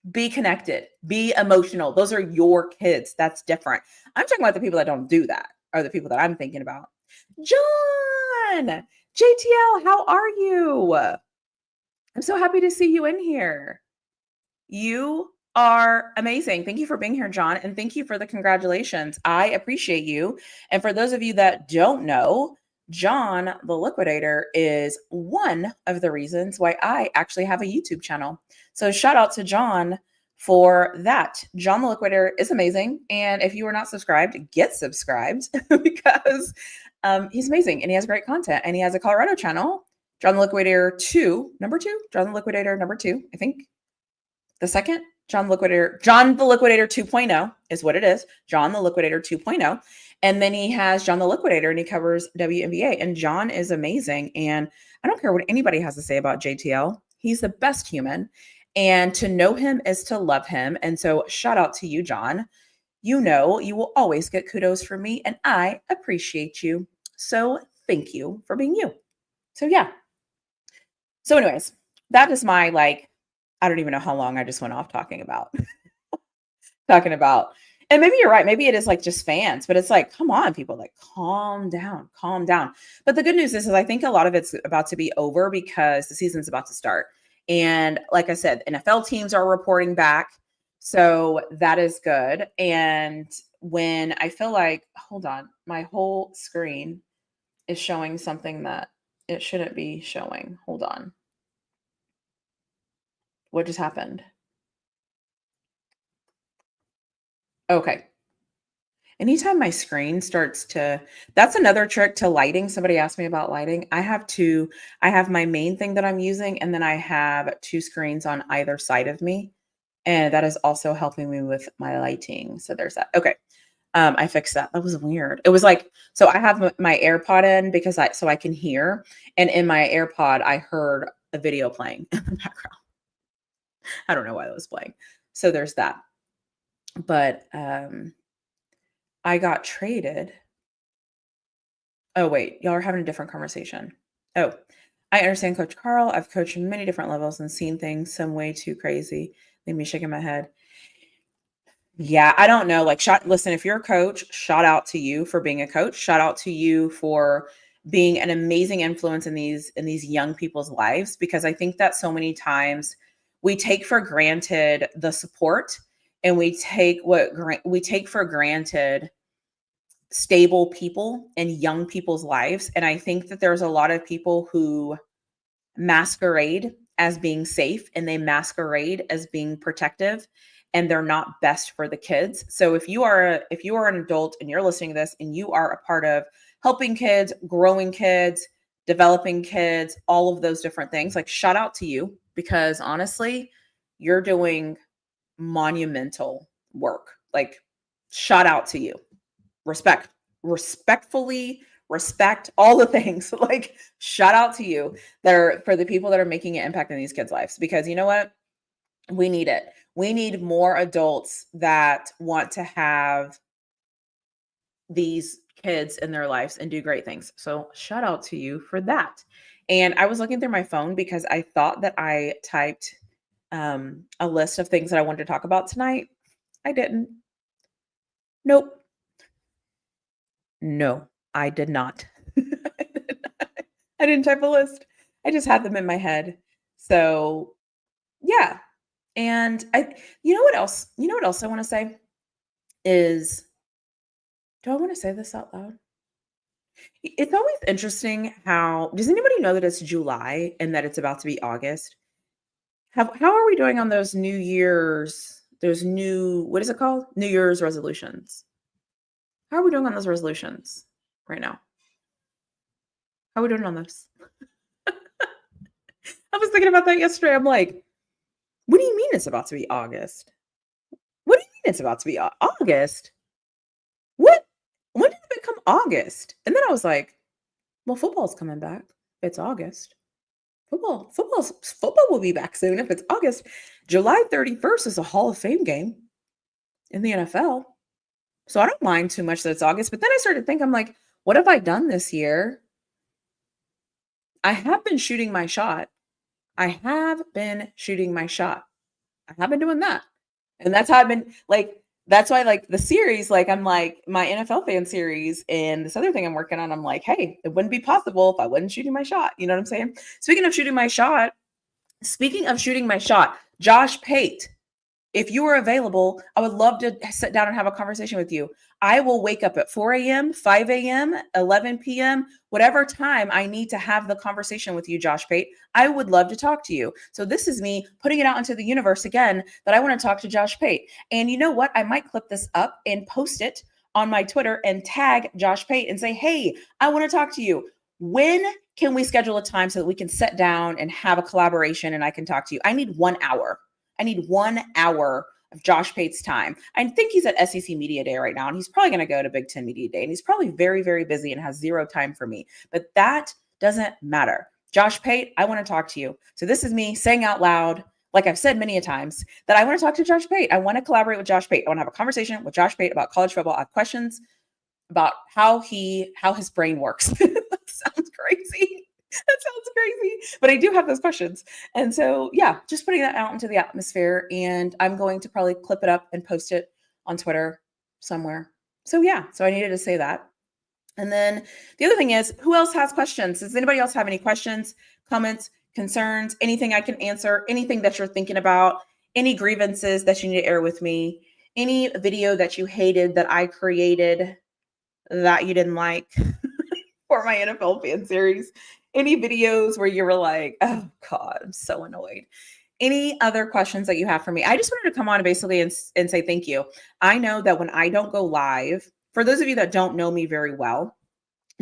Be connected, be emotional. Those are your kids. That's different. I'm talking about the people that don't do that, are the people that I'm thinking about. John, JTL, how are you? I'm so happy to see you in here. You are amazing. Thank you for being here, John. And thank you for the congratulations. I appreciate you. And for those of you that don't know, John the Liquidator is one of the reasons why I actually have a YouTube channel. So shout out to John for that. John the Liquidator is amazing. And if you are not subscribed, get subscribed because he's amazing and he has great content. And he has a Colorado channel, John the Liquidator 2, number 2, John the Liquidator number 2, I think. The second, John the Liquidator 2.0 is what it is. John the Liquidator 2.0. And then he has John the Liquidator and he covers WNBA. And John is amazing. And I don't care what anybody has to say about JTL. He's the best human. And to know him is to love him. And so shout out to you, John. You know, you will always get kudos from me. And I appreciate you. So thank you for being you. So yeah. So anyways, that is my I don't even know how long I just went off talking about. And maybe you're right. Maybe it is just fans, but it's come on, people, calm down, calm down. But the good news is I think a lot of it's about to be over because the season's about to start. And like I said, NFL teams are reporting back. So that is good. And when I feel hold on, my whole screen is showing something that it shouldn't be showing. Hold on. What just happened? Okay. Anytime my screen starts that's another trick to lighting. Somebody asked me about lighting. I have my main thing that I'm using, and then I have 2 screens on either side of me. And that is also helping me with my lighting. So there's that. Okay. I fixed that. That was weird. It was so I have my AirPod in so I can hear. And in my AirPod, I heard a video playing in the background. I don't know why that was playing. So there's that. But I got traded. Oh, wait, y'all are having a different conversation. Oh, I understand Coach Carl. I've coached many different levels and seen things some way too crazy. Leave me shaking my head. Yeah, I don't know. Listen, if you're a coach, shout out to you for being a coach. Shout out to you for being an amazing influence in these young people's lives, because I think that so many times we take for granted the support, and we take for granted stable people in young people's lives. And I think that there's a lot of people who masquerade as being safe and they masquerade as being protective, and they're not best for the kids. So if you are an adult and you're listening to this and you are a part of helping kids, growing kids, developing kids, all of those different things, shout out to you, because honestly, you're doing monumental work. Shout out to you. Respectfully, respect all the things. Shout out to you for the people that are making an impact in these kids' lives, because you know what? We need it. We need more adults that want to have these kids in their lives and do great things. So shout out to you for that. And I was looking through my phone because I thought that I typed a list of things that I wanted to talk about tonight. I didn't. Nope. No, I did not. I didn't type a list. I just had them in my head. So yeah. And you know what else? You know what else I want to say is, do I want to say this out loud? It's always interesting does anybody know that it's July and that it's about to be August? How are we doing on those New Year's, what is it called? New Year's resolutions. How are we doing on those resolutions right now? How are we doing on those? I was thinking about that yesterday. I'm like, what do you mean it's about to be August? What do you mean it's about to be August? What? When did it become August? And then I was like, well, football's coming back. It's August. Football will be back soon if it's August. July 31st is a Hall of Fame game in the NFL. So I don't mind too much that it's August. But then I started to think, I'm like, what have I done this year? I have been shooting my shot. I I have been doing that. And that's how I've been like, that's why like the series, like I'm like my NFL fan series and this other thing I'm working on, I'm like, hey, it wouldn't be possible if I wasn't shooting my shot. You know what I'm saying? Speaking of shooting my shot, Josh Pate, if you are available, I would love to sit down and have a conversation with you. I will wake up at 4 a.m., 5 a.m., 11 p.m., whatever time I need to have the conversation with you, Josh Pate. I would love to talk to you. So this is me putting it out into the universe again that I want to talk to Josh Pate. And you know what? I might clip this up and post it on my Twitter and tag Josh Pate and say, hey, I want to talk to you. When can we schedule a time so that we can sit down and have a collaboration and I can talk to you? I need 1 hour. I need 1 hour of Josh Pate's time. I think he's at SEC Media Day right now, and he's probably going to go to Big Ten Media Day, and he's probably very, very busy and has zero time for me. But that doesn't matter. Josh Pate, I want to talk to you. So this is me saying out loud, like I've said many a times, that I want to talk to Josh Pate. I want to collaborate with Josh Pate. I want to have a conversation with Josh Pate about college football. I have questions about how his brain works. That sounds crazy. That sounds crazy, but I do have those questions. And so, yeah, just putting that out into the atmosphere. And I'm going to probably clip it up and post it on Twitter somewhere. So, yeah, so I needed to say that. And then the other thing is, who else has questions? Does anybody else have any questions, comments, concerns, anything I can answer, anything that you're thinking about, any grievances that you need to air with me, any video that you hated that I created that you didn't like for my NFL fan series? Any videos where you were like, oh God, I'm so annoyed. Any other questions that you have for me? I just wanted to come on basically and say thank you. I know that when I don't go live, for those of you that don't know me very well,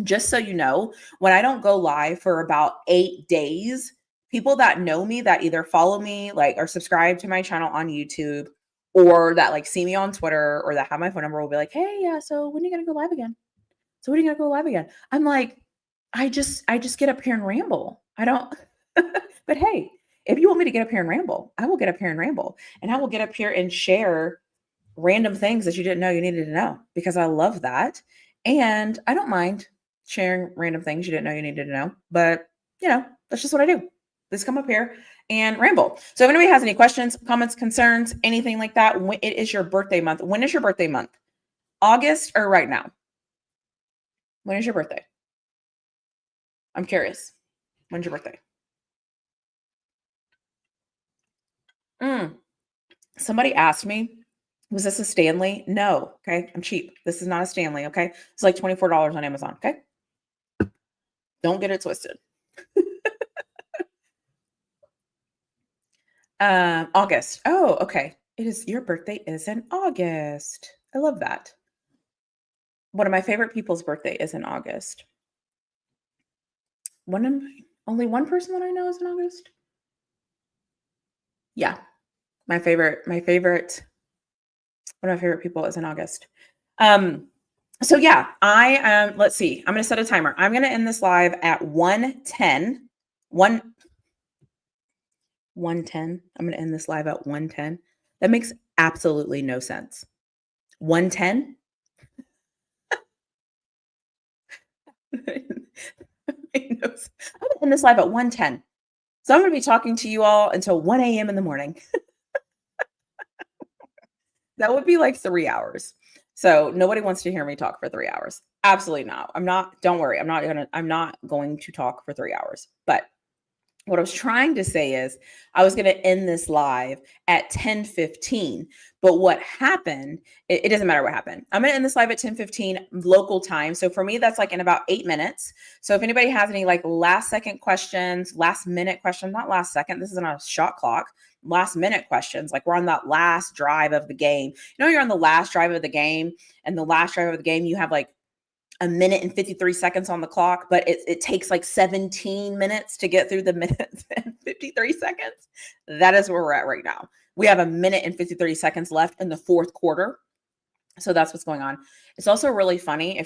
just so you know, when I don't go live for about 8 days, people that know me that either follow me, like or subscribe to my channel on YouTube, or that like see me on Twitter or that have my phone number will be like, hey, yeah, so when are you gonna go live again? So when are you gonna go live again? I'm like, I just get up here and ramble. I don't, but hey, if you want me to get up here and ramble, I will get up here and ramble. And I will get up here and share random things that you didn't know you needed to know because I love that. And I don't mind sharing random things you didn't know you needed to know. But, that's just what I do. Let's come up here and ramble. So if anybody has any questions, comments, concerns, anything like that, it is your birthday month. When is your birthday month? August or right now? When is your birthday? I'm curious. When's your birthday? Somebody asked me, was this a Stanley? No. Okay. I'm cheap. This is not a Stanley. Okay. It's like $24 on Amazon. Okay. Don't get it twisted. August. Oh, okay. Your birthday is in August. I love that. One of my favorite people's birthday is in August. Only one person that I know is in August. Yeah. One of my favorite people is in August. So yeah, let's see. I'm going to set a timer. I'm going to end this live at 1:10. 1:10. I'm going to end this live at 1:10. That makes absolutely no sense. 1:10? I'm going to end this live at 1:10. So I'm going to be talking to you all until 1 a.m. in the morning. That would be like 3 hours. So nobody wants to hear me talk for 3 hours. Absolutely not. Don't worry. I'm not going to talk for 3 hours. But what I was trying to say is I was going to end this live at 10:15. But what happened, it doesn't matter what happened. I'm going to end this live at 10:15 local time. So for me, that's like in about 8 minutes. So if anybody has any like last minute questions, not last second, this isn't a shot clock, last minute questions, like we're on that last drive of the game. You're on the last drive of the game, and the last drive of the game, you have like 1 minute and 53 seconds on the clock, but it takes like 17 minutes to get through the minutes and 53 seconds. That is where we're at right now. We have 1 minute and 53 seconds left in the fourth quarter. So that's what's going on. It's also really funny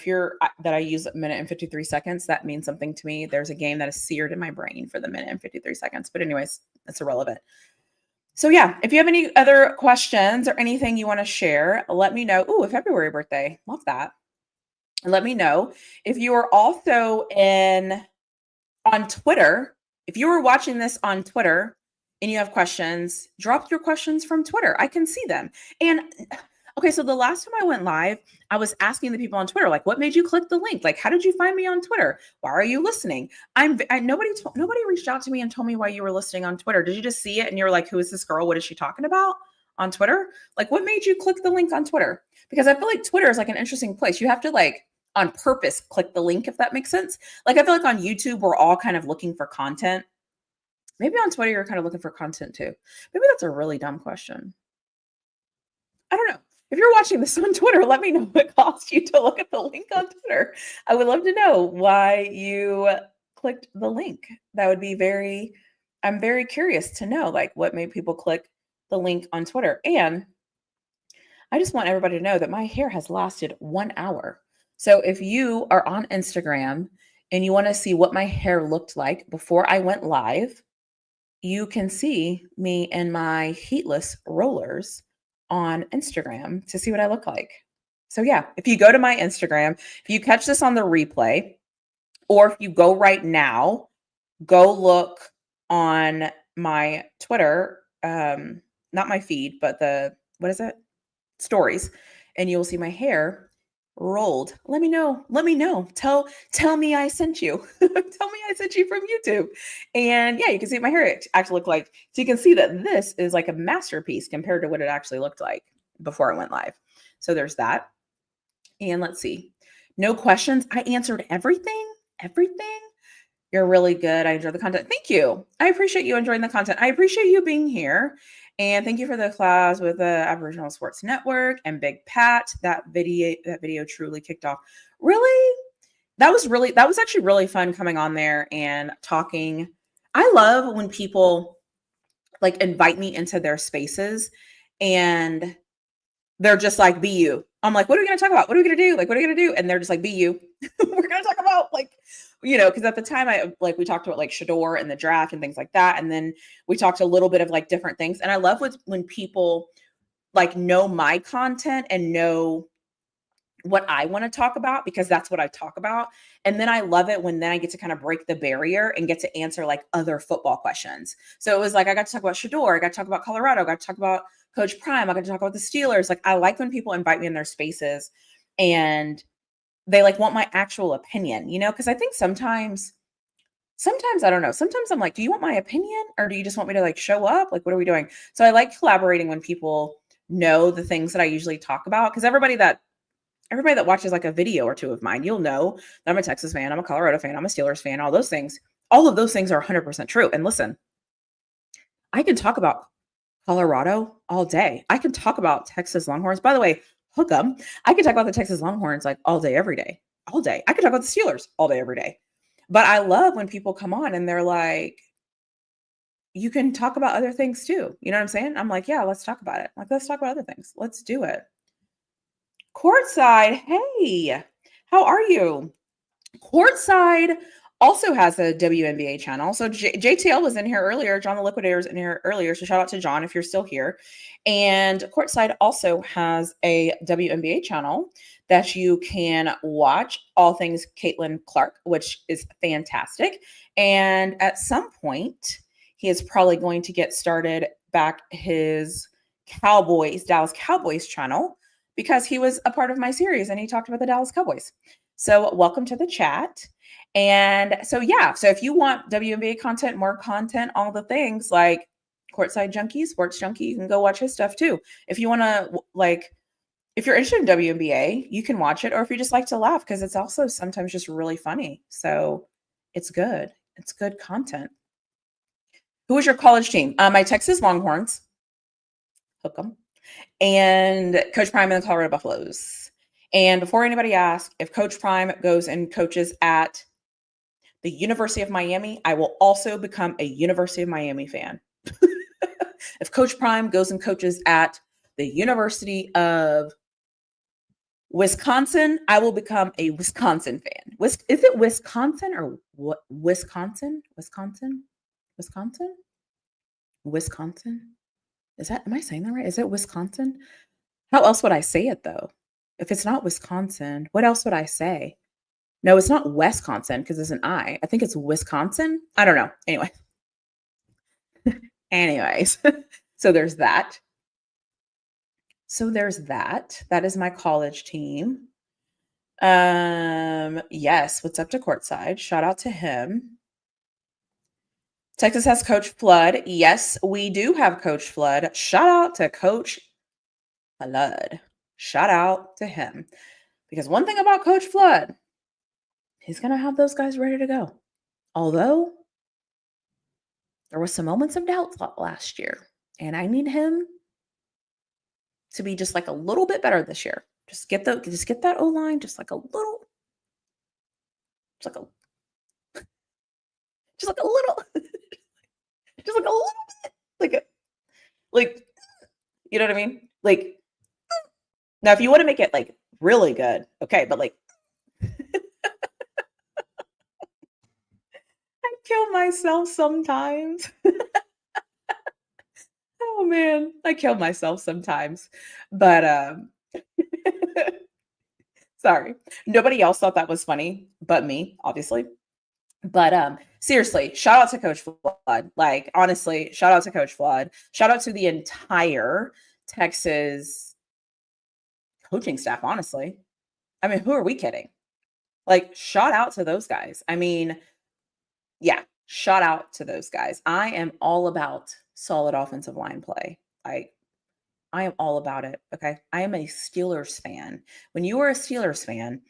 that I use 1 minute and 53 seconds. That means something to me. There's a game that is seared in my brain for the 1 minute and 53 seconds. But anyways, that's irrelevant. So yeah, if you have any other questions or anything you want to share, let me know. Ooh, a February birthday. Love that. And let me know. If you are also on Twitter, if you were watching this on Twitter, and you have questions, drop your questions from Twitter. I can see them. And okay, so the last time I went live, I was asking the people on Twitter, like, what made you click the link? Like, how did you find me on Twitter? Why are you listening? Nobody reached out to me and told me why you were listening on Twitter. Did you just see it and you're like, who is this girl? What is she talking about on Twitter? Like, what made you click the link on Twitter? Because I feel like Twitter is like an interesting place. You have to like on purpose click the link, if that makes sense. Like, I feel like on YouTube, we're all kind of looking for content. Maybe on Twitter, you're kind of looking for content too. Maybe that's a really dumb question. I don't know. If you're watching this on Twitter, let me know what it cost you to look at the link on Twitter. I would love to know why you clicked the link. That would be I'm very curious to know like what made people click the link on Twitter. And I just want everybody to know that my hair has lasted 1 hour. So if you are on Instagram and you want to see what my hair looked like before I went live, you can see me in my heatless rollers on Instagram to see what I look like. So yeah, if you go to my Instagram, if you catch this on the replay, or if you go right now, go look on my Twitter, not my feed, but what is it? Stories, and you will see my hair rolled. Let me know. Tell me I sent you. Tell me I sent you from YouTube. And yeah, you can see my hair actually look like. So you can see that this is like a masterpiece compared to what it actually looked like before I went live. So there's that. And let's see. No questions. I answered everything. Everything. You're really good. I enjoy the content. Thank you. I appreciate you enjoying the content. I appreciate you being here. And thank you for the class with the Aboriginal Sports Network and Big Pat. That video truly kicked off. Really? That was actually really fun coming on there and talking. I love when people like invite me into their spaces and they're just like, be you. I'm like, what are we going to talk about? What are we going to do? Like, what are we going to do? And they're just like, be you. We're going to talk about like, because at the time we talked about like Shador and the draft and things like that. And then we talked a little bit of like different things. And I love when people like know my content and know what I want to talk about, because that's what I talk about. And then I love it when then I get to kind of break the barrier and get to answer like other football questions. So it was like, I got to talk about Shador, I got to talk about Colorado, I got to talk about Coach Prime, I got to talk about the Steelers. Like, I like when people invite me in their spaces and they like want my actual opinion, because I think sometimes I don't know. Sometimes I'm like, do you want my opinion or do you just want me to like show up? Like, what are we doing? So I like collaborating when people know the things that I usually talk about, because everybody that watches like a video or two of mine, you'll know that I'm a Texas fan, I'm a Colorado fan, I'm a Steelers fan, all those things. All of those things are 100% true. And listen, I can talk about Colorado all day. I can talk about Texas Longhorns. By the way, hook 'em. I can talk about the Texas Longhorns like all day, every day, all day. I can talk about the Steelers all day, every day. But I love when people come on and they're like, you can talk about other things too. You know what I'm saying? I'm like, yeah, let's talk about it. Like, let's talk about other things. Let's do it. Courtside, hey, how are you? Courtside also has a WNBA channel. So JTL was in here earlier. John the Liquidator was in here earlier. So shout out to John if you're still here. And Courtside also has a WNBA channel that you can watch all things Caitlin Clark, which is fantastic. And at some point, he is probably going to get started back his Dallas Cowboys channel, because he was a part of my series and he talked about the Dallas Cowboys. So welcome to the chat. And so, yeah, so if you want WNBA content, more content, all the things like Courtside Junkie, Sports Junkie, you can go watch his stuff too. If you want to, like, if you're interested in WNBA, you can watch it. Or if you just like to laugh, because it's also sometimes just really funny. So it's good. It's good content. Who was your college team? My Texas Longhorns. Hook 'em. And Coach Prime and the Colorado Buffaloes. And before anybody asks, if Coach Prime goes and coaches at the University of Miami, I will also become a University of Miami fan. If Coach Prime goes and coaches at the University of Wisconsin, I will become a Wisconsin fan. Is it Wisconsin or what? Wisconsin? Am I saying that right? Is it Wisconsin? How else would I say it though? If it's not Wisconsin, what else would I say? No, it's not Wisconsin because it's an I. I think it's Wisconsin. I don't know. Anyway. Anyways, so there's that. That is my college team. Yes, what's up to Courtside? Shout out to him. Texas has Coach Flood. Yes, we do have Coach Flood. Shout out to Coach Flood. Shout out to him. Because one thing about Coach Flood, he's going to have those guys ready to go. Although there was some moments of doubt last year, and I need him to be just like a little bit better this year. Just get that O-line just like a little, just like a little, just like a little bit, like, you know what I mean? Like, now if you want to make it like really good, okay, but like, I kill myself sometimes. Oh man, I kill myself sometimes. But sorry. Nobody else thought that was funny but me, obviously. But seriously, shout out to Coach Flood. Like honestly, shout out to Coach Flood. Shout out to the entire Texas coaching staff, honestly. I mean, who are we kidding? Like, shout out to those guys. I mean, yeah, shout out to those guys. I am all about solid offensive line play. I am all about it. Okay. I am a Steelers fan. When you are a Steelers fan,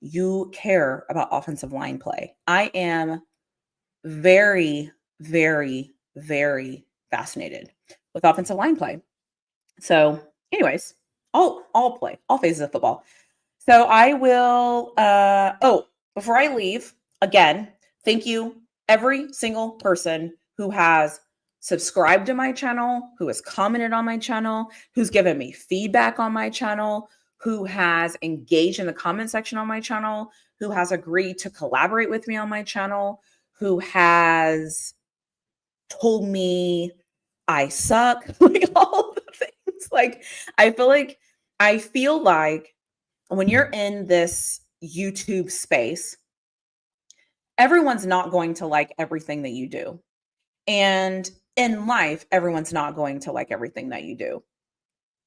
you care about offensive line play. I am very, very, very fascinated with offensive line play. So, anyways, all play, all phases of football. So I will before I leave, again, thank you every single person who has subscribed to my channel, who has commented on my channel, who's given me feedback on my channel, who has engaged in the comment section on my channel, who has agreed to collaborate with me on my channel, who has told me I suck, like all the things. Like I feel like when you're in this YouTube space, everyone's not going to like everything that you do. And in life, everyone's not going to like everything that you do.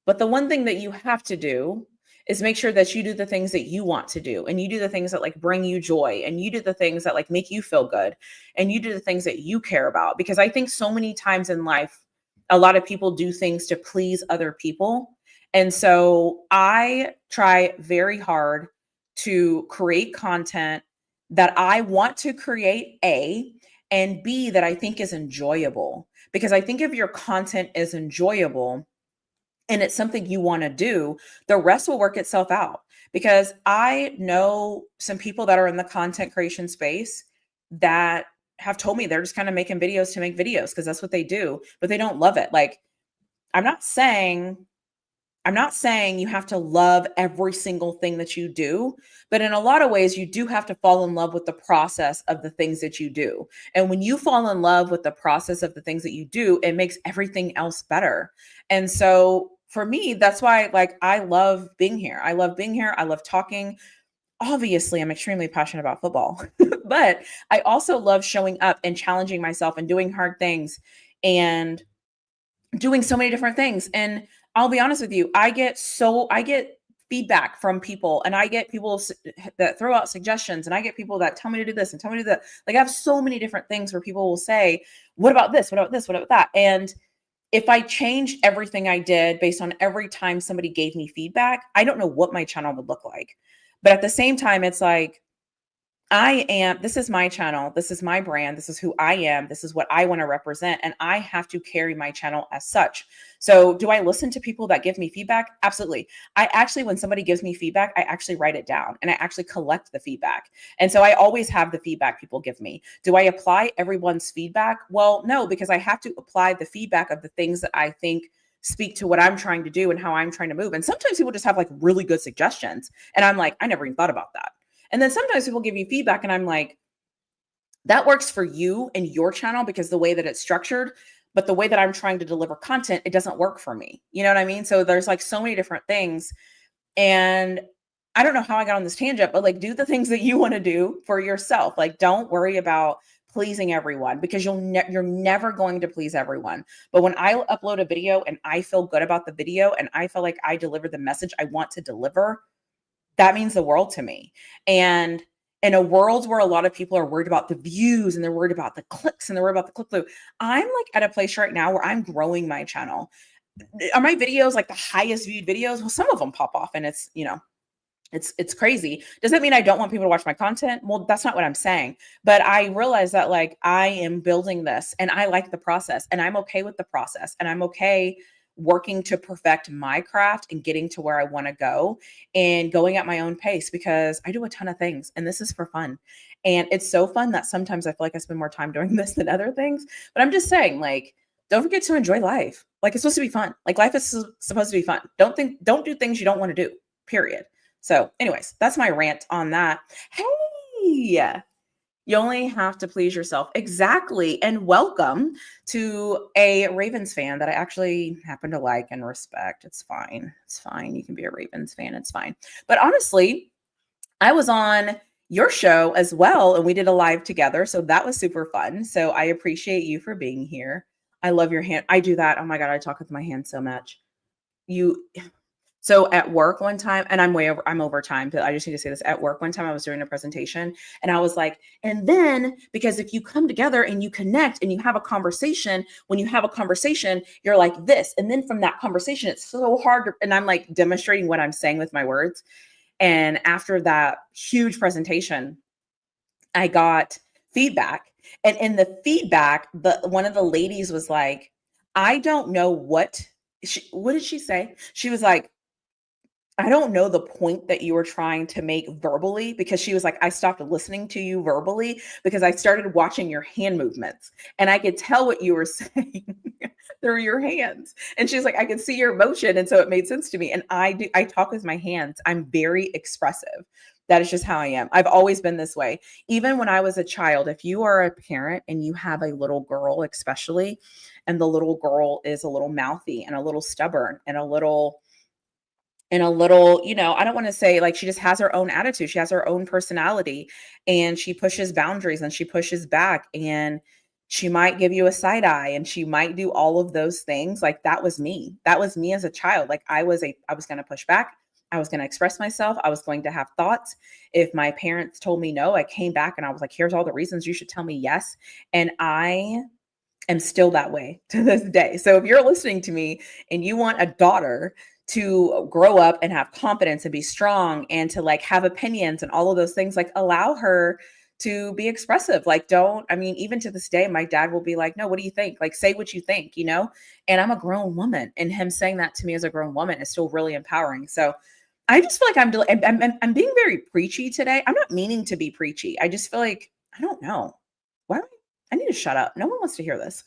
But the one thing that you have to do is make sure that you do the things that you want to do, and you do the things that like bring you joy, and you do the things that like make you feel good, and you do the things that you care about. Because I think so many times in life, a lot of people do things to please other people. And so I try very hard to create content that I want to create, A, and B, that I think is enjoyable. Because I think if your content is enjoyable, and it's something you want to do, the rest will work itself out. Because I know some people that are in the content creation space that have told me they're just kind of making videos to make videos because that's what they do, but they don't love it. Like, I'm not saying you have to love every single thing that you do, but in a lot of ways, you do have to fall in love with the process of the things that you do. And when you fall in love with the process of the things that you do, it makes everything else better. And so for me, that's why like I love being here. I love being here. I love talking. Obviously, I'm extremely passionate about football, but I also love showing up and challenging myself and doing hard things and doing so many different things. And I'll be honest with you, I get feedback from people, and I get people that throw out suggestions, and I get people that tell me to do this and tell me to do that. Like I have so many different things where people will say, what about this? What about this? What about that? And if I changed everything I did based on every time somebody gave me feedback, I don't know what my channel would look like. But at the same time, it's like, this is my channel. This is my brand. This is who I am. This is what I want to represent. And I have to carry my channel as such. So do I listen to people that give me feedback? Absolutely. When somebody gives me feedback, I actually write it down and I actually collect the feedback. And so I always have the feedback people give me. Do I apply everyone's feedback? Well, no, because I have to apply the feedback of the things that I think speak to what I'm trying to do and how I'm trying to move. And sometimes people just have like really good suggestions. And I'm like, I never even thought about that. And then sometimes people give you feedback and I'm like, that works for you and your channel because the way that it's structured, but the way that I'm trying to deliver content, it doesn't work for me. You know what I mean? So there's like so many different things. And I don't know how I got on this tangent, but like do the things that you want to do for yourself. Like don't worry about pleasing everyone because you're never going to please everyone. But when I upload a video and I feel good about the video and I feel like I deliver the message I want to deliver, that means the world to me. And in a world where a lot of people are worried about the views and they're worried about the clicks and they're worried about the click through, I'm like at a place right now where I'm growing my channel. Are my videos like the highest viewed videos? Well, some of them pop off and it's, it's crazy. Does that mean I don't want people to watch my content? Well, that's not what I'm saying. But I realize that like I am building this and I like the process and I'm okay with the process and I'm okay working to perfect my craft and getting to where I want to go and going at my own pace because I do a ton of things and this is for fun. And it's so fun that sometimes I feel like I spend more time doing this than other things. But I'm just saying, like, don't forget to enjoy life. Like it's supposed to be fun. Like life is supposed to be fun. Don't do things you don't want to do, period. So anyways, that's my rant on that. Hey, you only have to please yourself. Exactly. And welcome to a Ravens fan that I actually happen to like and respect. It's fine. It's fine. You can be a Ravens fan. It's fine. But honestly, I was on your show as well, and we did a live together. So that was super fun. So I appreciate you for being here. I love your hand. I do that. Oh my God, I talk with my hands so much. So at work one time, and I'm over time, but I just need to say this. At work one time, I was doing a presentation and I was like, and then because if you come together and you connect and you have a conversation, when you have a conversation, you're like this. And then from that conversation, it's so hard to, and I'm like demonstrating what I'm saying with my words. And after that huge presentation, I got feedback. And in the feedback, one of the ladies was like, I don't know what did she say? She was like, I don't know the point that you were trying to make verbally because she was like, I stopped listening to you verbally because I started watching your hand movements and I could tell what you were saying through your hands. And she's like, I could see your emotion. And so it made sense to me. And I talk with my hands. I'm very expressive. That is just how I am. I've always been this way. Even when I was a child, if you are a parent and you have a little girl, especially, and the little girl is a little mouthy and a little stubborn and a little, I don't want to say like she just has her own attitude. She has her own personality and she pushes boundaries and she pushes back and she might give you a side eye and she might do all of those things. Like that was me. That was me as a child. Like I was going to push back. I was going to express myself. I was going to have thoughts. If my parents told me no, I came back and I was like, here's all the reasons you should tell me yes. And I am still that way to this day. So if you're listening to me and you want a daughter to grow up and have confidence and be strong and to like have opinions and all of those things, like allow her to be expressive. Like even to this day, my dad will be like, no, what do you think? Like, say what you think, and I'm a grown woman and him saying that to me as a grown woman is still really empowering. So I just feel like I'm being very preachy today. I'm not meaning to be preachy. I just feel like, I don't know. I need to shut up. No one wants to hear this.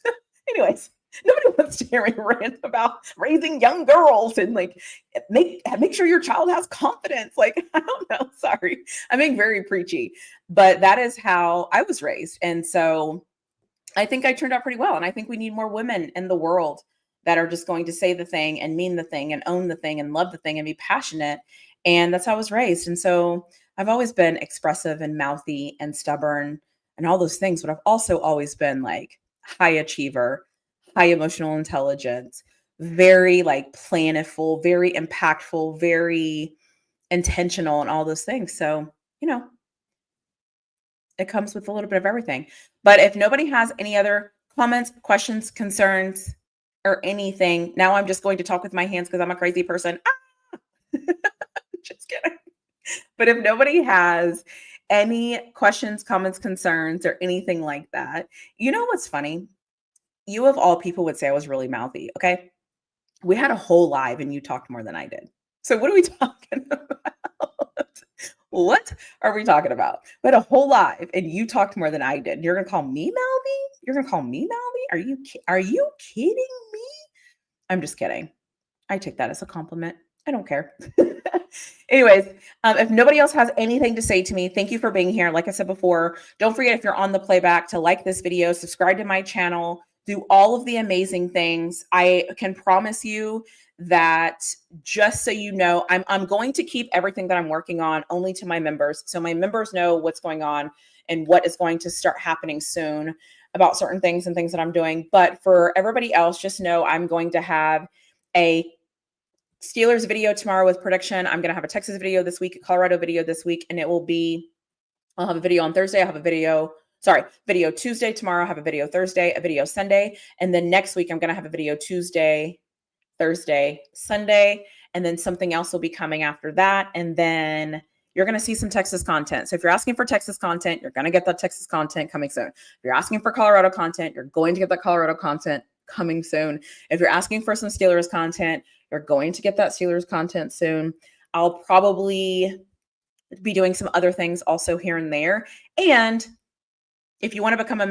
Anyways. Nobody wants to hear me rant about raising young girls and like make sure your child has confidence. Like, I don't know. Sorry. I'm being very preachy, but that is how I was raised. And so I think I turned out pretty well. And I think we need more women in the world that are just going to say the thing and mean the thing and own the thing and love the thing and be passionate. And that's how I was raised. And so I've always been expressive and mouthy and stubborn and all those things, but I've also always been like high achiever, high emotional intelligence, very like planful, very impactful, very intentional and all those things. So, it comes with a little bit of everything. But if nobody has any other comments, questions, concerns, or anything, now I'm just going to talk with my hands because I'm a crazy person. Just kidding. But if nobody has any questions, comments, concerns, or anything like that, what's funny? You of all people would say I was really mouthy. Okay. We had a whole live and you talked more than I did. So what are we talking about? What are we talking about? We had a whole live and you talked more than I did. You're going to call me mouthy? You're going to call me mouthy? Are you kidding me? I'm just kidding. I take that as a compliment. I don't care. Anyways, if nobody else has anything to say to me, thank you for being here. Like I said before, don't forget if you're on the playback to like this video, subscribe to my channel, do all of the amazing things. I can promise you that just so you know, I'm going to keep everything that I'm working on only to my members. So my members know what's going on and what is going to start happening soon about certain things and things that I'm doing. But for everybody else, just know I'm going to have a Steelers video tomorrow with prediction. I'm going to have a Texas video this week, a Colorado video this week, and it will be, I'll have a video on Thursday. I'll have a video Tuesday. Tomorrow, I'll have a video Thursday, a video Sunday. And then next week, I'm going to have a video Tuesday, Thursday, Sunday. And then something else will be coming after that. And then you're going to see some Texas content. So if you're asking for Texas content, you're going to get that Texas content coming soon. If you're asking for Colorado content, you're going to get that Colorado content coming soon. If you're asking for some Steelers content, you're going to get that Steelers content soon. I'll probably be doing some other things also here and there. And if you want to become a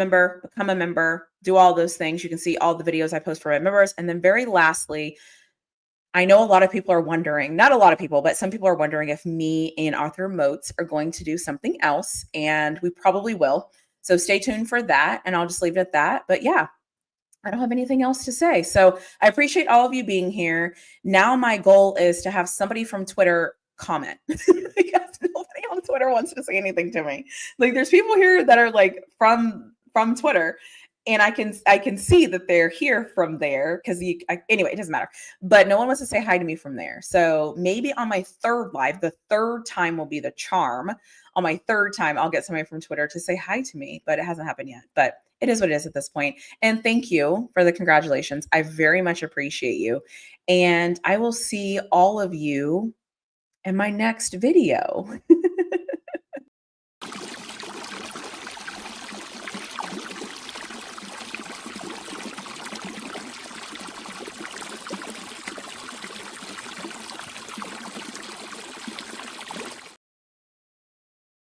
member, do all those things. You can see all the videos I post for my members. And then very lastly, I know a lot of people are wondering, not a lot of people, but some people are wondering if me and Arthur Moats are going to do something else, and we probably will. So stay tuned for that, and I'll just leave it at that. But yeah, I don't have anything else to say. So I appreciate all of you being here. Now my goal is to have somebody from Twitter comment because nobody on Twitter wants to say anything to me. Like there's people here that are like from Twitter, and I can see that they're here from there because anyway, it doesn't matter. But no one wants to say hi to me from there. So maybe on my third live, the third time will be the charm. On my third time, I'll get somebody from Twitter to say hi to me, but it hasn't happened yet. But it is what it is at this point. And thank you for the congratulations. I very much appreciate you. And I will see all of you in my next video.